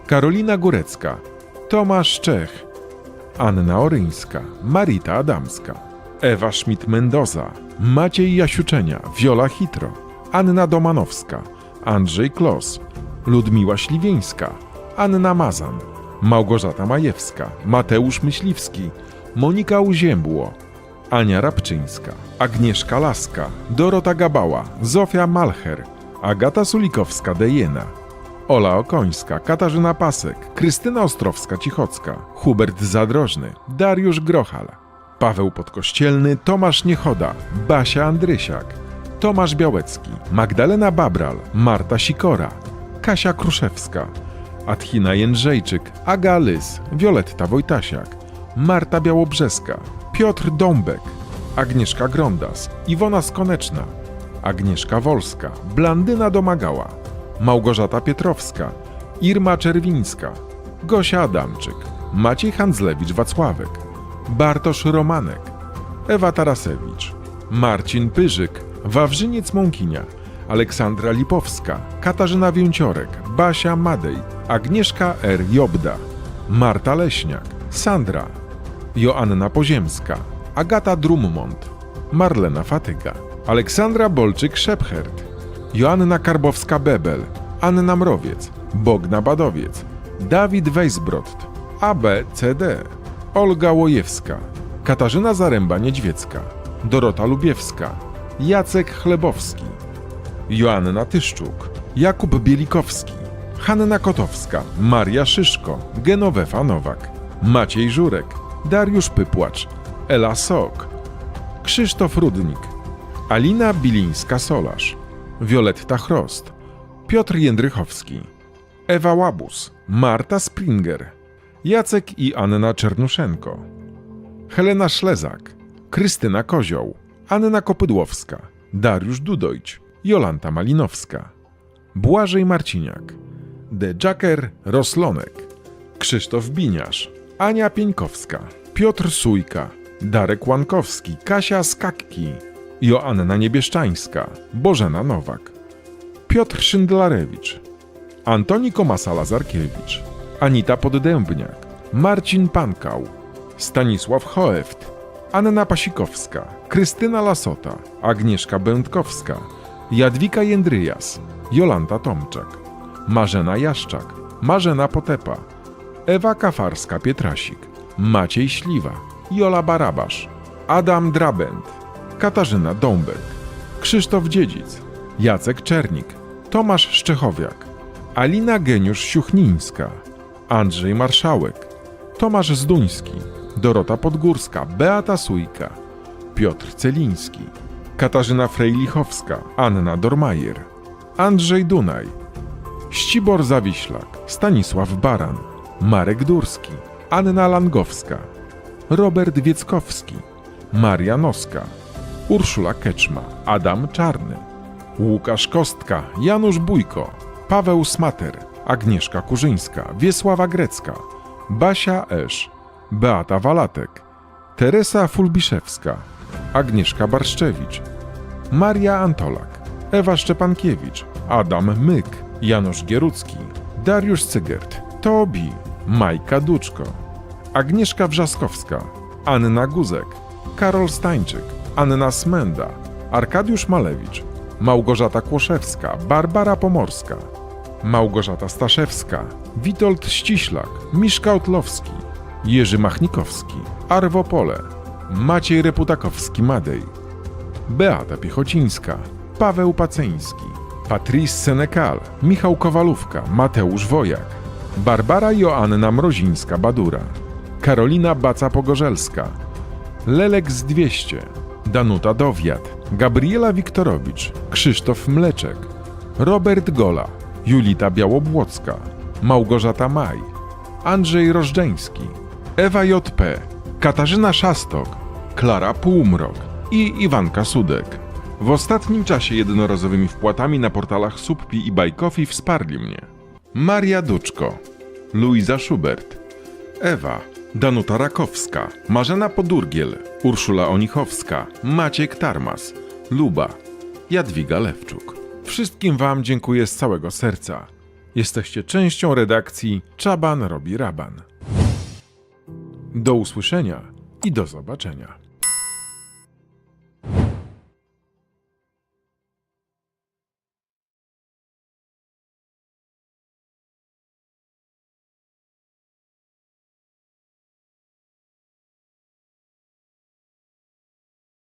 Karolina Górecka, Tomasz Czech, Anna Oryńska, Marita Adamska, Ewa Schmidt-Mendoza, Maciej Jasiuczenia, Wiola Hitro, Anna Domanowska, Andrzej Klos, Ludmiła Śliwieńska, Anna Mazan, Małgorzata Majewska, Mateusz Myśliwski, Monika Uziębło, Ania Rabczyńska, Agnieszka Laska, Dorota Gabała, Zofia Malcher, Agata Sulikowska-Dejena, Ola Okońska, Katarzyna Pasek, Krystyna Ostrowska-Cichocka, Hubert Zadrożny, Dariusz Grochal, Paweł Podkościelny, Tomasz Niechoda, Basia Andrysiak, Tomasz Białecki, Magdalena Babral, Marta Sikora, Kasia Kruszewska, Adhina Jędrzejczyk, Aga Lys, Wioletta Wojtasiak, Marta Białobrzeska, Piotr Dąbek, Agnieszka Grondas, Iwona Skoneczna, Agnieszka Wolska, Blandyna Domagała, Małgorzata Pietrowska, Irma Czerwińska, Gosia Adamczyk, Maciej Handzlewicz-Wacławek, Bartosz Romanek, Ewa Tarasewicz, Marcin Pyrzyk, Wawrzyniec Mąkinia, Aleksandra Lipowska, Katarzyna Więciorek, Basia Madej, Agnieszka R. Jobda, Marta Leśniak, Sandra, Joanna Poziemska, Agata Drummond, Marlena Fatyga, Aleksandra Bolczyk-Szepchert, Joanna Karbowska-Bebel, Anna Mrowiec, Bogna Badowiec, Dawid Weisbrot, ABCD, Olga Łojewska, Katarzyna Zaręba-Niedźwiecka, Dorota Lubiewska, Jacek Chlebowski, Joanna Tyszczuk, Jakub Bielikowski, Hanna Kotowska, Maria Szyszko, Genowefa Nowak, Maciej Żurek, Dariusz Pypłacz, Ela Sok, Krzysztof Rudnik, Alina Bilińska-Solarz, Wioletta Chrost, Piotr Jędrychowski, Ewa Łabus, Marta Springer, Jacek i Anna Czernuszenko, Helena Szlezak, Krystyna Kozioł, Anna Kopydłowska, Dariusz Dudojć, Jolanta Malinowska, Błażej Marciniak, De Jacker Roslonek, Krzysztof Biniarz, Ania Pieńkowska, Piotr Sujka, Darek Łankowski, Kasia Skakki, Joanna Niebieszczańska, Bożena Nowak, Piotr Szyndlarewicz, Antoni Komasa-Lazarkiewicz, Anita Poddębniak, Marcin Pankał, Stanisław Choeft, Anna Pasikowska, Krystyna Lasota, Agnieszka Będkowska, Jadwika Jędryjas, Jolanta Tomczak, Marzena Jaszczak, Marzena Potepa, Ewa Kafarska-Pietrasik, Maciej Śliwa, Jola Barabasz, Adam Drabent, Katarzyna Dąbek, Krzysztof Dziedzic, Jacek Czernik, Tomasz Szczechowiak, Alina Geniusz-Siuchnińska, Andrzej Marszałek, Tomasz Zduński, Dorota Podgórska, Beata Sujka, Piotr Celiński, Katarzyna Frejlichowska, Anna Dormajer, Andrzej Dunaj, Ścibor Zawiślak, Stanisław Baran, Marek Durski, Anna Langowska, Robert Wieckowski, Maria Noska, Urszula Keczma, Adam Czarny, Łukasz Kostka, Janusz Bójko, Paweł Smater, Agnieszka Kurzyńska, Wiesława Grecka, Basia Esz, Beata Walatek, Teresa Fulbiszewska, Agnieszka Barszczewicz, Maria Antolak, Ewa Szczepankiewicz, Adam Myk, Janusz Gierucki, Dariusz Cygert, Tobi, Majka Duczko, Agnieszka Wrzaskowska, Anna Guzek, Karol Stańczyk, Anna Smenda, Arkadiusz Malewicz, Małgorzata Kłoszewska, Barbara Pomorska, Małgorzata Staszewska, Witold Ściślak, Miszka Otlowski, Jerzy Machnikowski, Arwo Pole, Maciej Reputakowski-Madej, Beata Piechocińska, Paweł Paceński, Patrice Senekal, Michał Kowalówka, Mateusz Wojak, Barbara Joanna Mrozińska-Badura, Karolina Baca-Pogorzelska, Lelek z 200, Danuta Dowiat, Gabriela Wiktorowicz, Krzysztof Mleczek, Robert Gola, Julita Białobłocka, Małgorzata Maj, Andrzej Rożdżeński, Ewa J.P., Katarzyna Szastok, Klara Półmrok i Iwanka Sudek. W ostatnim czasie jednorazowymi wpłatami na portalach Subpi i Buy Coffee wsparli mnie Maria Duczko, Luiza Schubert, Ewa, Danuta Rakowska, Marzena Podurgiel, Urszula Onichowska, Maciek Tarmas, Luba, Jadwiga Lewczuk. Wszystkim Wam dziękuję z całego serca. Jesteście częścią redakcji Czaban robi raban. Do usłyszenia i do zobaczenia.